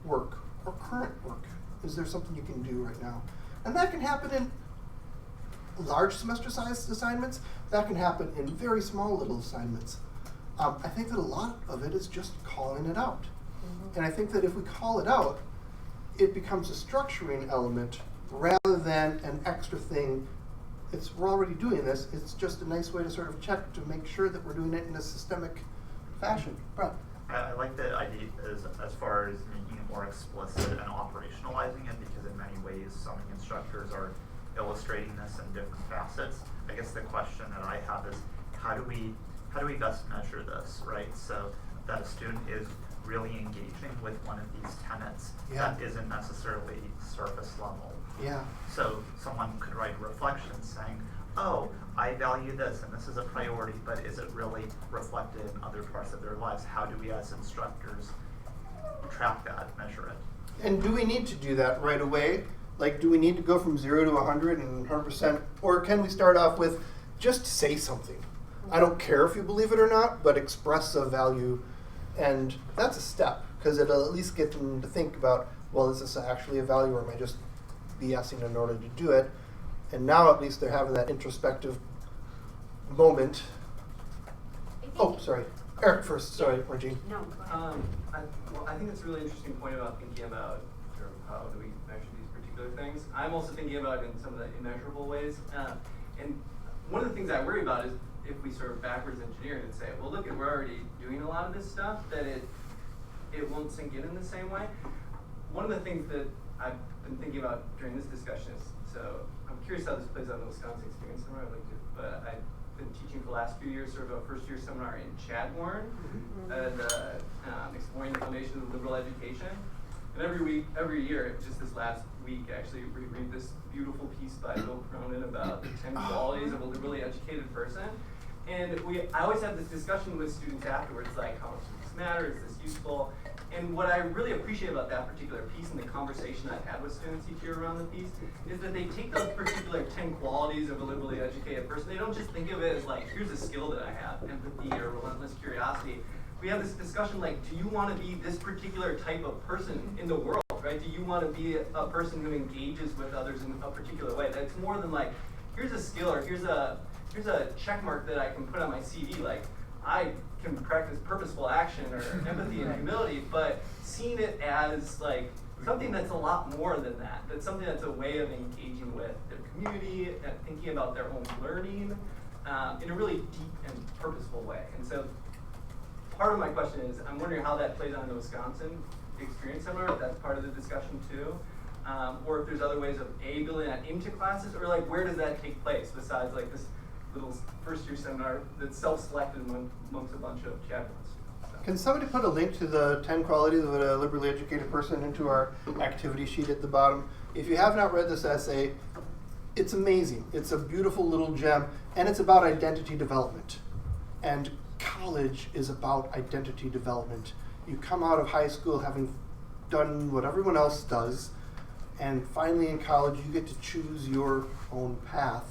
work or current work? Is there something you can do right now? And that can happen in large semester-sized assignments. That can happen in very small little assignments. I think that a lot of it is just calling it out. And I think that if we call it out, it becomes a structuring element rather than an extra thing we're already doing this. It's just a nice way to sort of check to make sure that we're doing it in a systemic fashion. Brad? I like the idea as far as making it more explicit and operationalizing it, because in many ways some instructors are illustrating this in different facets. I guess the question that I have is how do we best measure this, right? So that a student is really engaging with one of these tenets that isn't necessarily surface level. Yeah. So someone could write a reflection saying, oh, I value this and this is a priority, but is it really reflected in other parts of their lives? How do we as instructors track that, measure it? And do we need to do that right away? Like, do we need to go from 0 to 100 and 100%? Or can we start off with just say something? I don't care if you believe it or not, but express a value. And that's a step, because it'll at least get them to think about, well, is this actually a value, or am I just BSing in order to do it? And now at least they're having that introspective moment. Oh, sorry. Eric first. Sorry, Margine. No. I think it's a really interesting point about thinking about how do we measure these particular things. I'm also thinking about it in some of the immeasurable ways. And one of the things I worry about is if we sort of backwards engineer it and say, well, look, we're already doing a lot of this stuff, that it won't sink in the same way. One of the things that I've been thinking about during this discussion is, so I'm curious how this plays out in the Wisconsin experience seminar, but I've been teaching for the last few years sort of a first-year seminar in Chadbourne, exploring the foundation of liberal education. And every year, just this last week, actually, we read this beautiful piece by Bill Cronin about the 10 qualities of a liberally educated person. And I always have this discussion with students afterwards, like, how much does this matter? Is this useful? And what I really appreciate about that particular piece and the conversation I've had with students each year around the piece is that they take those particular 10 qualities of a liberally educated person. They don't just think of it as like, here's a skill that I have, empathy or relentless curiosity. We have this discussion like, do you want to be this particular type of person in the world, right? Do you want to be a person who engages with others in a particular way? That's more than like, here's a skill or here's a check mark that I can put on my CV, like, I can practice purposeful action or empathy and humility, but seeing it as like something that's a lot more than that. That's something that's a way of engaging with their community and thinking about their own learning in a really deep and purposeful way. And so part of my question is, I'm wondering how that plays out in the Wisconsin experience seminar, if that's part of the discussion too. Or if there's other ways of building that into classes, or like where does that take place besides like this little first-year seminar that's self-selected amongst a bunch of chaplains. So. Can somebody put a link to the 10 qualities of a liberally educated person into our activity sheet at the bottom? If you have not read this essay, it's amazing. It's a beautiful little gem, and it's about identity development. And college is about identity development. You come out of high school having done what everyone else does, and finally in college you get to choose your own path.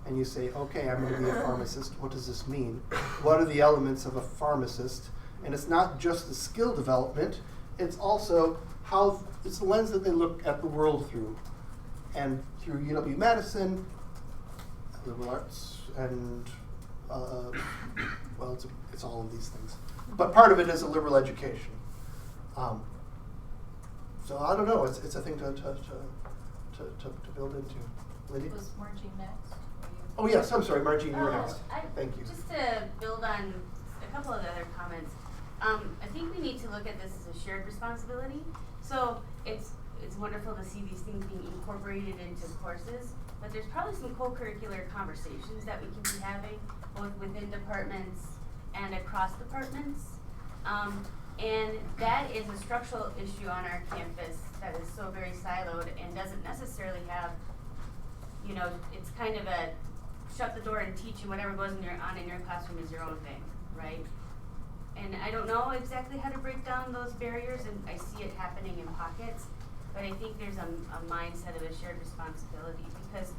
And you say, okay, I'm going to be a pharmacist. What does this mean? What are the elements of a pharmacist? And it's not just the skill development, it's also it's the lens that they look at the world through. And through UW-Madison, liberal arts, and, well, it's all of these things. But part of it is a liberal education. So I don't know, it's a thing to build into. Lydia? Was Margine next? Oh yes, I'm sorry, Margine, you were next. Thank you. Just to build on a couple of the other comments, I think we need to look at this as a shared responsibility. So it's wonderful to see these things being incorporated into courses, but there's probably some co-curricular conversations that we can be having, both within departments and across departments. And that is a structural issue on our campus that is so very siloed and doesn't necessarily have, it's kind of a shut the door and teach, and whatever goes on in your classroom is your own thing, right? And I don't know exactly how to break down those barriers, and I see it happening in pockets, but I think there's a mindset of a shared responsibility, because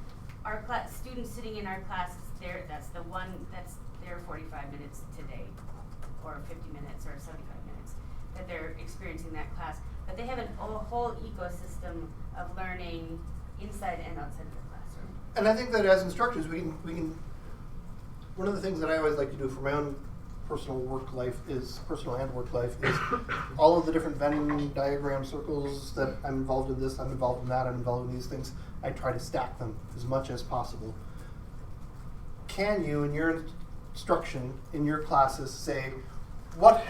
our students sitting in our class, that's their 45 minutes today, or 50 minutes, or 75 minutes, that they're experiencing that class. But they have a whole ecosystem of learning inside and outside of the classroom. And I think that as instructors, we can. One of the things that I always like to do for my own personal and work life is all of the different Venn diagram circles that I'm involved in this, I'm involved in that, I'm involved in these things. I try to stack them as much as possible. can you, in your instruction, in your classes, say, what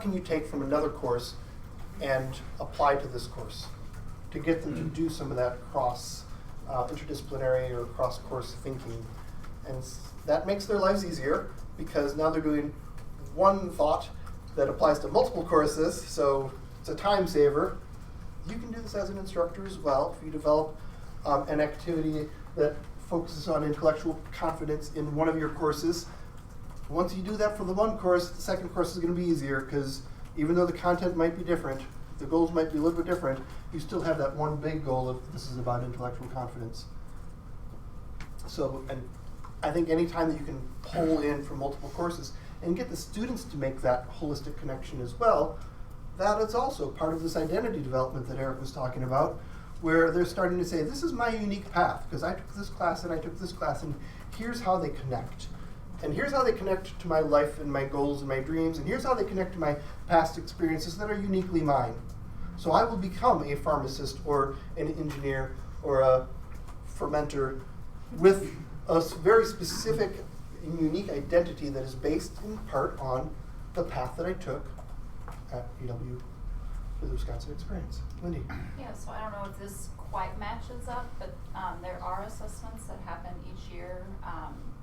can you take from another course and apply to this course to get them to do some of that interdisciplinary or cross-course thinking. And that makes their lives easier because now they're doing one thought that applies to multiple courses, so it's a time saver. You can do this as an instructor as well if you develop an activity that focuses on intellectual confidence in one of your courses. Once you do that for the one course, the second course is going to be easier because even though the content might be different, the goals might be a little bit different, you still have that one big goal of this is about intellectual confidence. So, and I think any time that you can pull in from multiple courses and get the students to make that holistic connection as well, that is also part of this identity development that Eric was talking about, where they're starting to say, this is my unique path, because I took this class and I took this class, and here's how they connect. And here's how they connect to my life and my goals and my dreams, and here's how they connect to my past experiences that are uniquely mine. So I will become a pharmacist or an engineer or a fermenter with a very specific and unique identity that is based in part on the path that I took at UW for the Wisconsin experience. Lindy. Yeah, so I don't know if this quite matches up, but there are assessments that happen each year.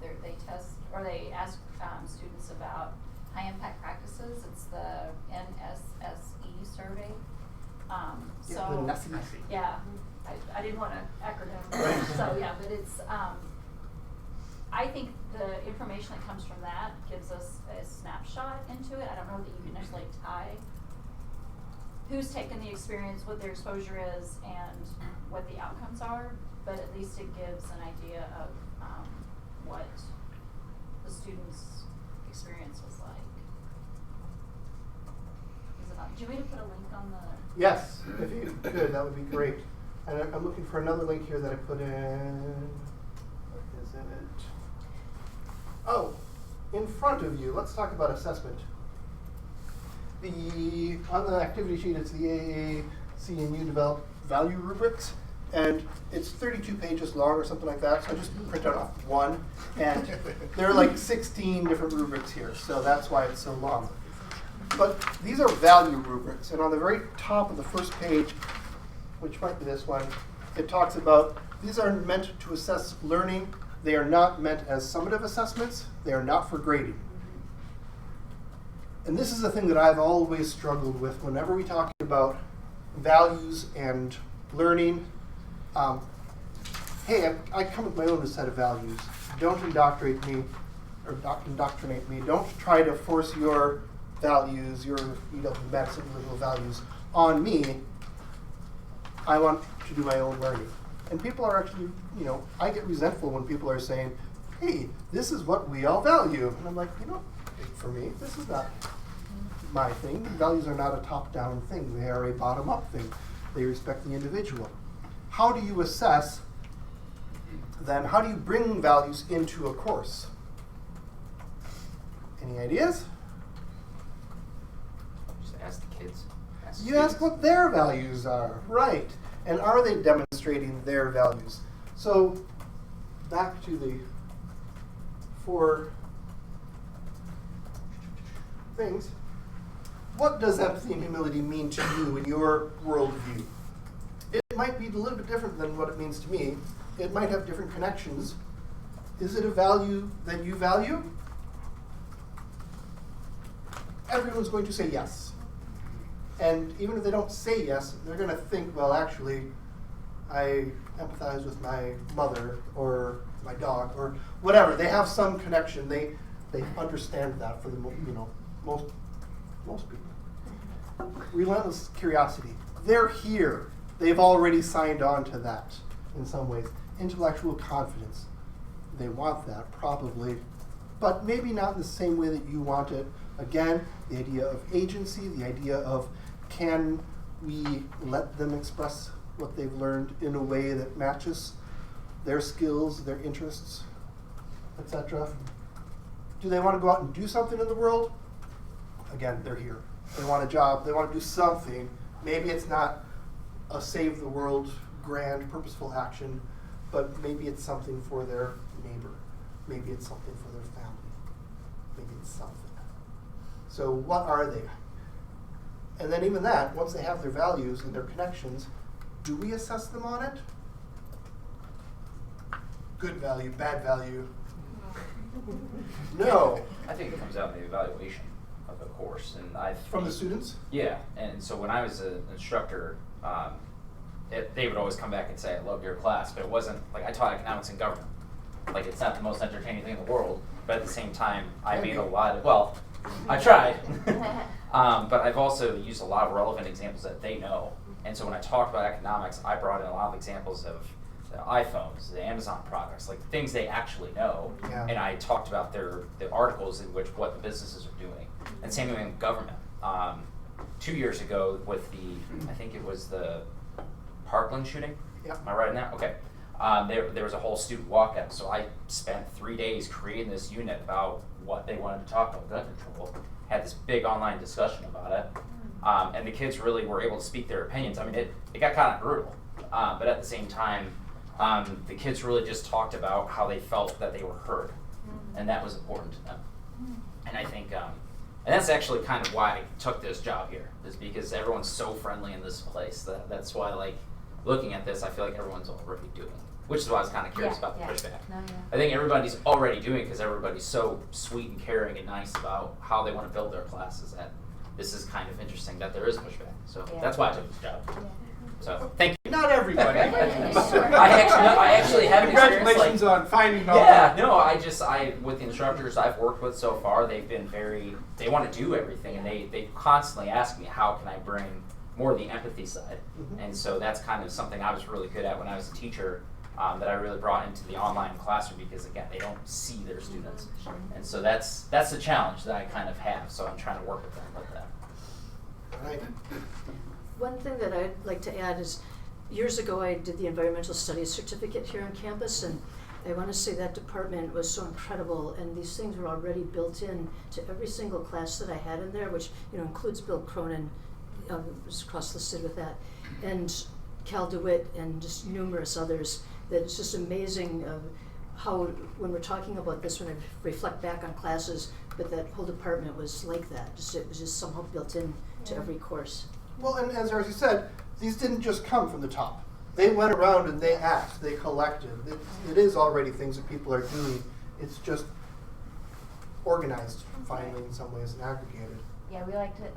They test or they ask students about high impact practices. It's the NSSE survey. So yeah, I didn't want to acronym. So yeah, but it's I think the information that comes from that gives us a snapshot into it. I don't know that you can necessarily tie who's taken the experience, what their exposure is, and what the outcomes are, but at least it gives an idea of what the student's experience was like. Is it on? Do you want me to put a link on the? Yes, if you could, that would be great. And I'm looking for another link here that I put in. What is it? Oh, in front of you, let's talk about assessment. On the activity sheet, it's the AAC&U developed value rubrics, and it's 32 pages long or something like that, so I just printed off one, and there are like 16 different rubrics here, so that's why it's so long. But these are value rubrics, and on the very top of the first page, which might be this one, it talks about these are meant to assess learning. They are not meant as summative assessments. They are not for grading. And this is the thing that I've always struggled with whenever we talk about values and learning. Hey, I come with my own set of values. Don't indoctrinate me, or indoctrinate me. Don't try to force your values, your UW-Madison liberal values on me. I want to do my own learning. And people are actually, I get resentful when people are saying, hey, this is what we all value. And I'm like, for me, this is not my thing. Values are not a top-down thing. They are a bottom-up thing. They respect the individual. How do you assess, then, how do you bring values into a course? Any ideas? Just ask the kids. You ask what their values are, right. And are they demonstrating their values? So, back to the 4 things. What does empathy and humility mean to you in your worldview? It might be a little bit different than what it means to me. It might have different connections. Is it a value that you value? Everyone's going to say yes. And even if they don't say yes, they're going to think, well, actually, I empathize with my mother or my dog or whatever. They have some connection. They understand that for the most people. Relentless curiosity. They're here. They've already signed on to that in some ways. Intellectual confidence. They want that probably, but maybe not in the same way that you want it. Again, the idea of agency, the idea of can we let them express what they've learned in a way that matches their skills, their interests, etc. Do they want to go out and do something in the world? Again, they're here. They want a job. They want to do something. Maybe it's not a save the world, grand, purposeful action, but maybe it's something for their neighbor. Maybe it's something for their family. Maybe it's something. So what are they? And then even that, once they have their values and their connections, do we assess them on it? Good value, bad value. No. I think it comes out in the evaluation of the course, and From the students? Yeah, and so when I was an instructor, they would always come back and say, "I love your class," but it wasn't like I taught economics and government. Like it's not the most entertaining thing in the world, but at the same time, I made a lot of I tried, but I've also used a lot of relevant examples that they know. And so when I talked about economics, I brought in a lot of examples of the iPhones, the Amazon products, like things they actually know. Yeah. And I talked about the articles in which what the businesses are doing. And same thing with government. 2 years ago with I think it was the Parkland shooting. Yep. Am I right in that? Okay. There was a whole student walkout, so I spent 3 days creating this unit about what they wanted to talk about gun control. Had this big online discussion about it, and the kids really were able to speak their opinions. I mean, it got kind of brutal, but at the same time, the kids really just talked about how they felt that they were heard, and that was important to them. And I think, and that's actually kind of why I took this job here, is because everyone's so friendly in this place. That's why, like, looking at this, I feel like everyone's already doing it. Which is why I was kind of curious about the pushback. I think everybody's already doing it because everybody's so sweet and caring and nice about how they want to build their classes that this is kind of interesting that there is pushback. So that's why I took this job. So thank you. Not everybody. I actually haven't experienced Congratulations on finding all that. Yeah, no, I with the instructors I've worked with so far, they've been they want to do everything, and they constantly ask me, how can I bring more of the empathy side? And so that's kind of something I was really good at when I was a teacher. That I really brought into the online classroom because, again, they don't see their students. And so that's the challenge that I kind of have, so I'm trying to work with them with that. Right. One thing that I'd like to add is, years ago I did the environmental studies certificate here on campus, and I want to say that department was so incredible, and these things were already built in to every single class that I had in there, which includes Bill Cronin, was cross-listed with that, and Cal DeWitt, and just numerous others. That it's just amazing how, when we're talking about this, when I reflect back on classes, but that whole department was like that. It was just somehow built in to every course. Well, and as Darcy said, these didn't just come from the top. They went around and they asked, they collected. It is already things that people are doing. It's just organized, finally, in some ways, and aggregated. Yeah, we like to,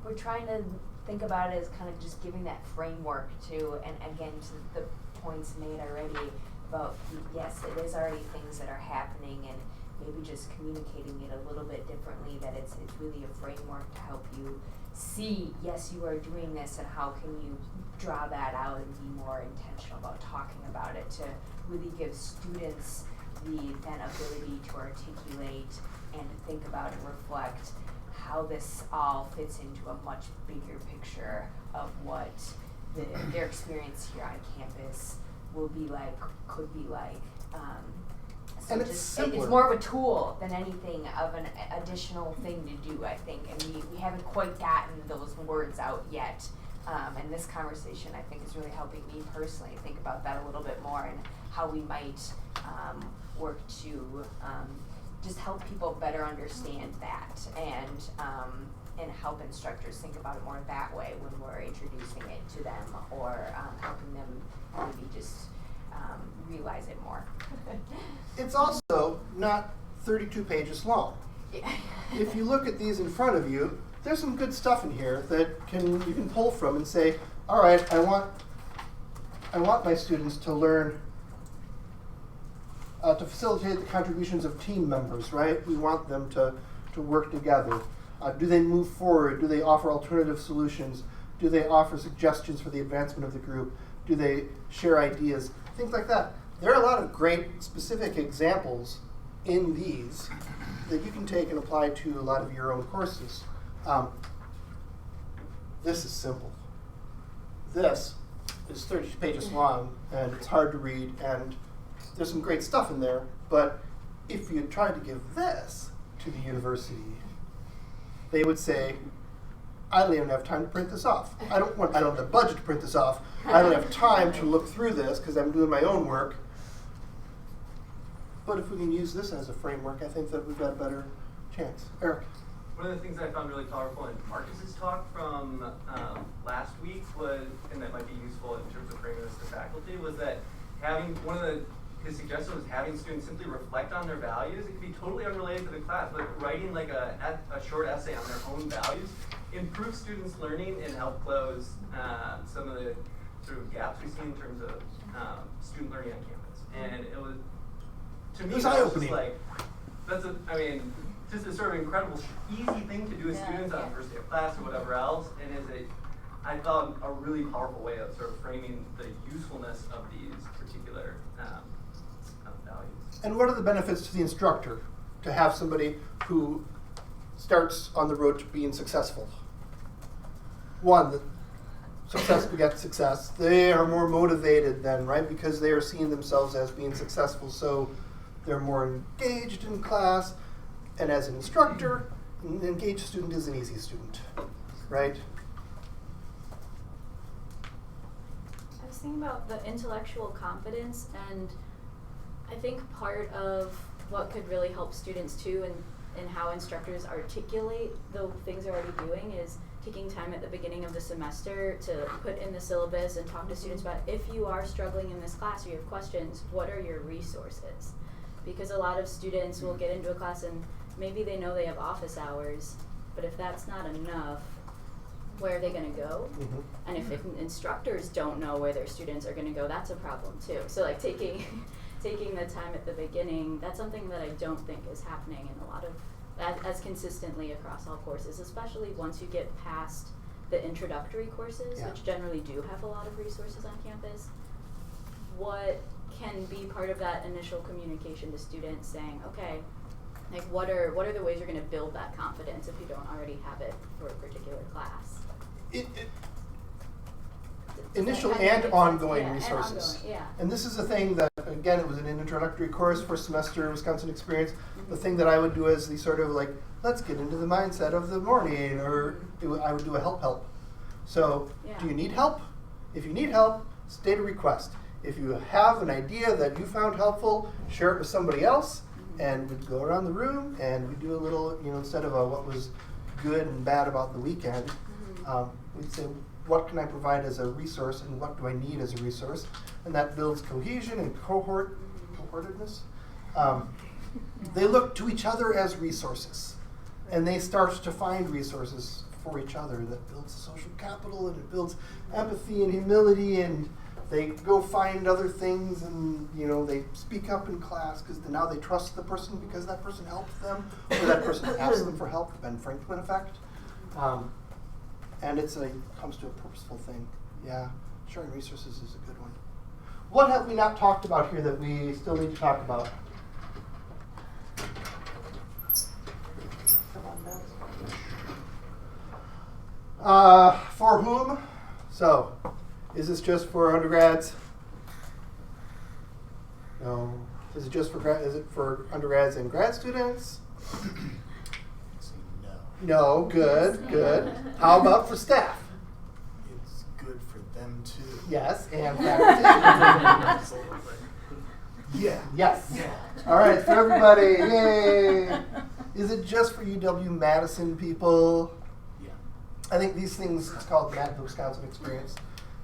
we're trying to think about it as kind of just giving that framework to, and again, to the points made already about, yes, it is already things that are happening, and maybe just communicating it a little bit differently, that it's really a framework to help you see, yes, you are doing this, and how can you draw that out and be more intentional about talking about it, to really give students then ability to articulate and to think about and reflect how this all fits into a much bigger picture of what their experience here on campus will be like, could be like. So and it's more of a tool than anything of an additional thing to do, I think. And we haven't quite gotten those words out yet. And this conversation, I think, is really helping me personally think about that a little bit more, and how we might work to just help people better understand that, and help instructors think about it more that way when we're introducing it to them, or helping them maybe just realize it more. It's also not 32 pages long. Yeah. If you look at these in front of you, there's some good stuff in here that you can pull from and say, all right, I want my students to learn to facilitate the contributions of team members, right? We want them to work together. Do they move forward? Do they offer alternative solutions? Do they offer suggestions for the advancement of the group? Do they share ideas? Things like that. There are a lot of great specific examples in these that you can take and apply to a lot of your own courses. This is simple. This is 30 pages long, and it's hard to read, and there's some great stuff in there, but if you tried to give this to the university, they would say, I don't even have time to print this off. I don't have the budget to print this off. I don't have time to look through this because I'm doing my own work. But if we can use this as a framework, I think that we've got a better chance. Eric? One of the things I found really powerful in Marcus's talk from last week was, and that might be useful in terms of framing this to faculty, was that his suggestion was having students simply reflect on their values. It could be totally unrelated to the class, but writing like a short essay on their own values improves students' learning and help close some of the sort of gaps we see in terms of student learning on campus. And it was, to me, It was that was eye-opening. just like, just a sort of incredible, easy thing to do with students on the first day of class or whatever else, and I found a really powerful way of sort of framing the usefulness of these particular values. And what are the benefits to the instructor to have somebody who starts on the road to being successful? One, the success begets success. They are more motivated then, right? Because they are seeing themselves as being successful, so they're more engaged in class. And as an instructor, an engaged student is an easy student, right? I was thinking about the intellectual confidence, and I think part of what could really help students too and how instructors articulate the things they're already doing is taking time at the beginning of the semester to put in the syllabus and talk to students about, if you are struggling in this class or you have questions, what are your resources? Because a lot of students will get into a class and maybe they know they have office hours, but if that's not enough, where are they going to go? Mm-hmm. And if instructors don't know where their students are going to go, that's a problem too. So like taking the time at the beginning, that's something that I don't think is happening in a lot of, as consistently across all courses, especially once you get past the introductory courses, which generally do have a lot of resources on campus. What can be part of that initial communication to students saying, okay, like what are the ways you're going to build that confidence if you don't already have it for a particular class? Initial and ongoing resources. And this is a thing that, again, it was an introductory course, first semester Wisconsin experience. Mm-hmm. The thing that I would do is the sort of like, let's get into the mindset of the morning, or I would do a help. So, do you need help? If you need help, state a request. If you have an idea that you found helpful, share it with somebody else, and we'd go around the room and we'd do a little, instead of what was good and bad about the weekend, we'd say, what can I provide as a resource and what do I need as a resource? And that builds cohesion and cohortedness. They look to each other as resources, and they start to find resources for each other. That builds social capital, and it builds empathy and humility, and they go find other things, and they speak up in class because now they trust the person because that person helped them, or that person asked them for help. The Ben Franklin effect. And it comes to a purposeful thing. Yeah, sharing resources is a good one. What have we not talked about here that we still need to talk about? For whom? So, is this just for undergrads? No. Is it just for is it for undergrads and grad students? No, good. How about for staff? It's good for them too. Yes, and faculty. Yeah. Yes. Yeah. All right, for everybody, yay! Is it just for UW-Madison people? Yeah. I think these things, it's called the Wisconsin experience.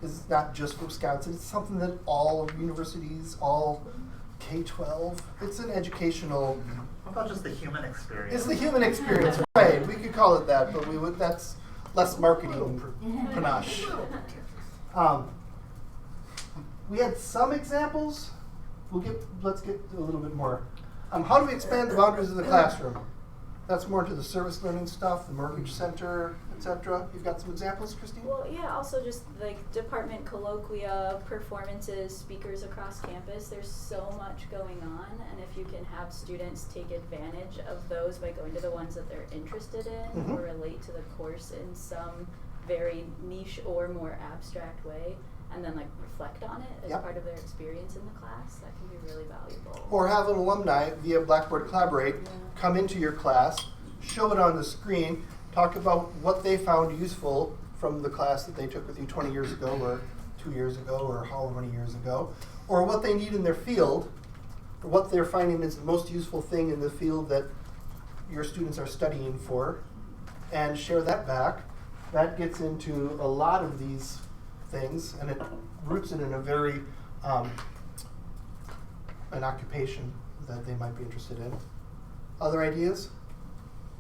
It's not just for Wisconsin. It's something that all universities, all K-12, it's an educational. How about just the human experience? It's the human experience, right? We could call it that, but that's less marketing panache. We had some examples. Let's get a little bit more. How do we expand the boundaries of the classroom? That's more to the service learning stuff, the mortgage center, etc. You've got some examples, Christine? Well, yeah, also just like department colloquia, performances, speakers across campus. There's so much going on, and if you can have students take advantage of those by going to the ones that they're interested in or relate to the course in some very niche or more abstract way, and then reflect on it as part of their experience in the class, that can be really valuable. Or have an alumni via Blackboard Collaborate come into your class, show it on the screen, talk about what they found useful from the class that they took with you 20 years ago or 2 years ago or however many years ago, or what they need in their field what they're finding is the most useful thing in the field that your students are studying for, and share that back. That gets into a lot of these things, and it roots it in a very, an occupation that they might be interested in. Other ideas?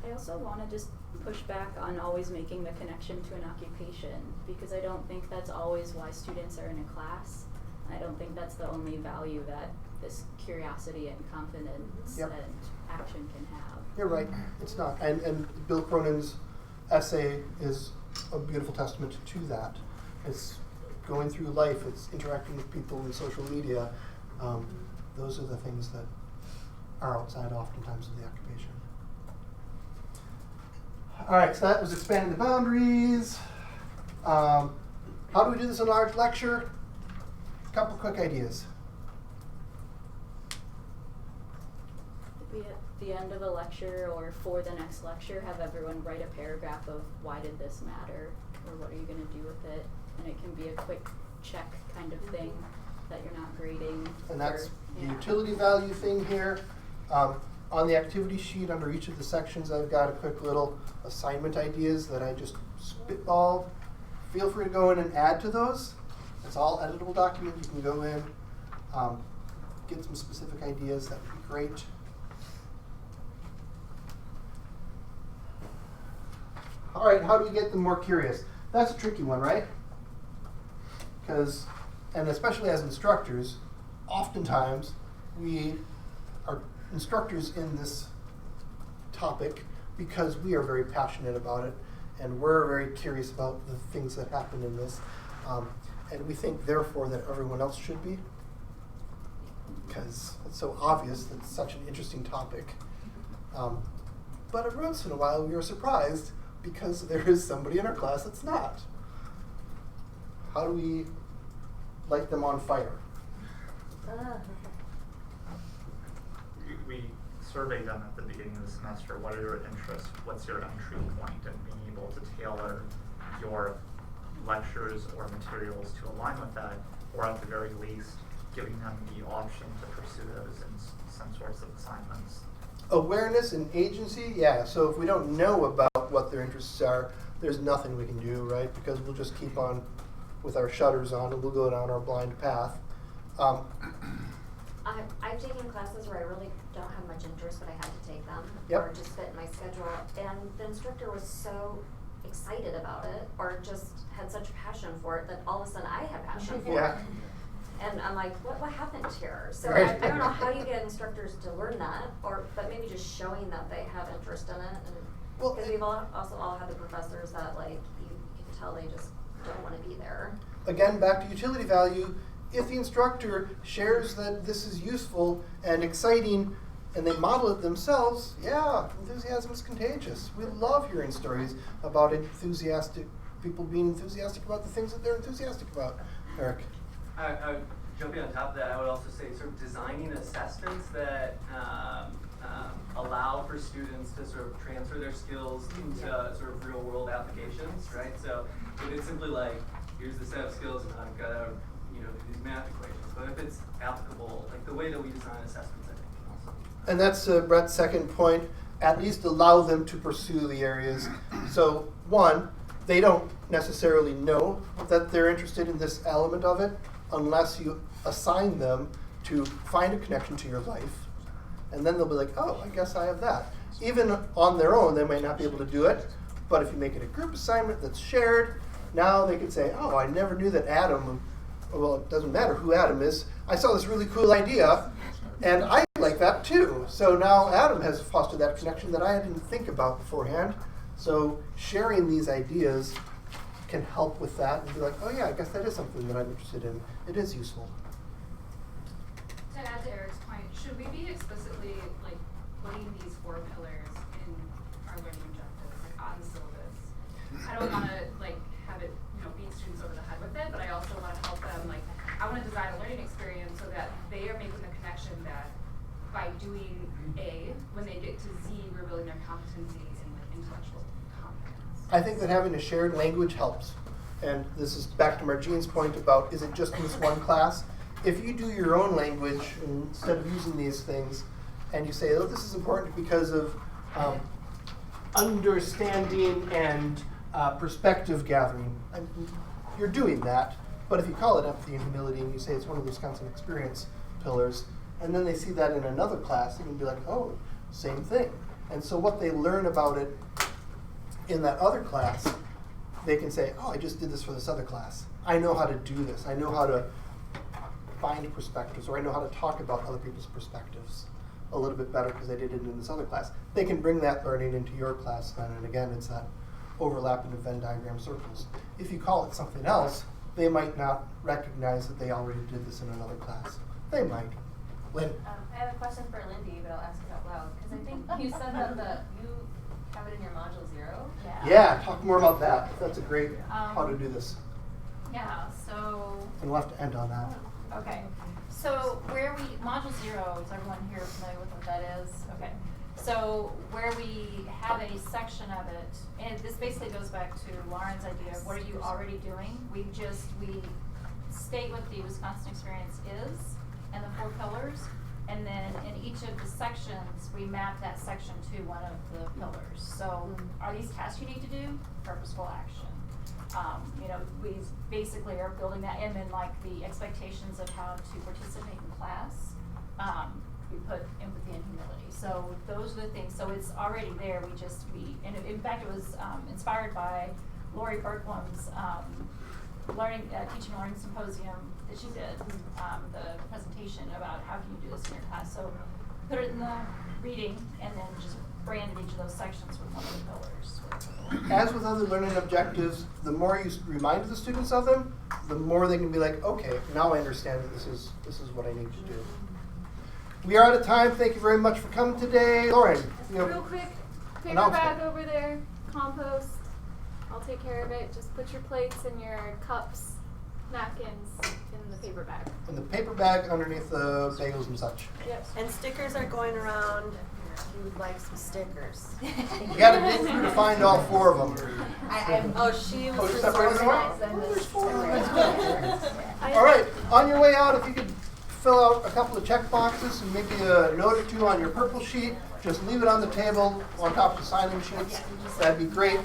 I also want to just push back on always making the connection to an occupation, because I don't think that's always why students are in a class. I don't think that's the only value that this curiosity and confidence Yep. and action can have. You're right, it's not. And Bill Cronin's essay is a beautiful testament to that. It's going through life, it's interacting with people in social media. Those are the things that are outside oftentimes of the occupation. All right, so that was expanding the boundaries. How do we do this in a large lecture? A couple quick ideas. We at the end of a lecture or for the next lecture have everyone write a paragraph of why did this matter, or what are you going to do with it, and it can be a quick check kind of thing that you're not grading. And that's the yeah. utility value thing here. On the activity sheet under each of the sections, I've got a quick little assignment ideas that I just spitballed. Feel free to go in and add to those. It's all editable document. You can go in, get some specific ideas. That would be great. All right, how do we get them more curious? That's a tricky one, right? Because, and especially as instructors, oftentimes we are instructors in this topic because we are very passionate about it, and we're very curious about the things that happen in this. And we think, therefore, that everyone else should be, because it's so obvious that it's such an interesting topic. But every once in a while, we are surprised because there is somebody in our class that's not. How do we light them on fire? We survey them at the beginning of the semester. What are your interests? What's your entry point? And being able to tailor your lectures or materials to align with that, or at the very least, giving them the option to pursue those in some sorts of assignments. Awareness and agency, yeah. So if we don't know about what their interests are, there's nothing we can do, right? Because we'll just keep on with our shutters on and we'll go down our blind path. I've taken classes where I really don't have much interest, but I had to take them, Yep. or just fit in my schedule. And the instructor was so excited about it, or just had such a passion for it, that all of a sudden I had passion for Yeah. it. And I'm like, what happened here? So Right. I don't know how you get instructors to learn that, but maybe just showing that they have interest in it. And because we've also all had the professors that, like, you can tell they just don't want to be there. Again, back to utility value. If the instructor shares that this is useful and exciting and they model it themselves, yeah, enthusiasm is contagious. We love hearing stories about enthusiastic people being enthusiastic about the things that they're enthusiastic about. Eric? Jumping on top of that, I would also say sort of designing assessments that allow for students to sort of transfer their skills into sort of real world applications, right? So if it's simply like, here's the set of skills and I've got to, do these math equations, but if it's applicable, like the way that we design assessments, I think can also be. And that's Brett's second point. At least allow them to pursue the areas. So one, they don't necessarily know that they're interested in this element of it unless you assign them to find a connection to your life. And then they'll be like, oh, I guess I have that. Even on their own, they might not be able to do it. But if you make it a group assignment that's shared, now they can say, oh, I never knew that Adam, well, it doesn't matter who Adam is. I saw this really cool idea, and I like that too. So now Adam has fostered that connection that I didn't think about beforehand. So sharing these ideas can help with that and be like, oh yeah, I guess that is something that I'm interested in. It is useful. To add to Eric's point, should we be explicitly like putting these 4 pillars in our learning objectives, like on the syllabus? I don't want to like have it, beat students over the head with it, but I also want to help them. Like, I want to design a learning experience so that they are making the connection that by doing A, when they get to Z, we're building their competency in like intellectual competence. I think that having a shared language helps. And this is back to Marjean's point about, is it just in this one class? if you do your own language instead of using these things, and you say, oh, this is important because of understanding and perspective gathering, you're doing that. But if you call it empathy and humility and you say it's one of the Wisconsin experience pillars, and then they see that in another class, they can be like, oh, same thing. And so what they learn about it in that other class, they can say, oh, I just did this for this other class. I know how to do this. I know how to find perspectives, or I know how to talk about other people's perspectives a little bit better because I did it in this other class. They can bring that learning into your class then, and again, it's that overlapping of Venn diagram circles. If you call it something else, they might not recognize that they already did this in another class. They might. Lynn? I have a question for Lindy, but I'll ask it out loud, because I think you said that you have it in your module 0. Yeah, talk more about that. That's a great how to do this. Yeah, so. And we'll have to end on that. Okay, so where we, module 0, is everyone here familiar with what that is? Okay, so where we have a section of it, and this basically goes back to Lauren's idea of what are you already doing? We state what the Wisconsin experience is and the 4 pillars, and then in each of the sections, we map that section to one of the pillars. So are these tasks you need to do? Purposeful action. We basically are building that, and then like the expectations of how to participate in class, we put empathy and humility. So those are the things. So it's already there. And in fact, it was inspired by Lori Berkwam's teaching and learning symposium that she did, the presentation about how can you do this in your class. So put it in the reading, and then just branded each of those sections with one of the pillars. As with other learning objectives, the more you remind the students of them, the more they can be like, okay, now I understand that this is what I need to do. We are out of time. Thank you very much for coming today. Lauren, real quick, paper bag over there, compost. I'll take care of it. Just put your plates and your cups, napkins in the paper bag. In the paper bag underneath the bagels and such. Yep. And stickers are going around. If you would like some stickers. You got to dig through to find all 4 of them. She was you're separating them out? There's 4 All right, on your way out, if you could fill out a couple of check boxes and maybe a note or 2 on your purple sheet, just leave it on the table on top of the sign-in sheets. That'd be great.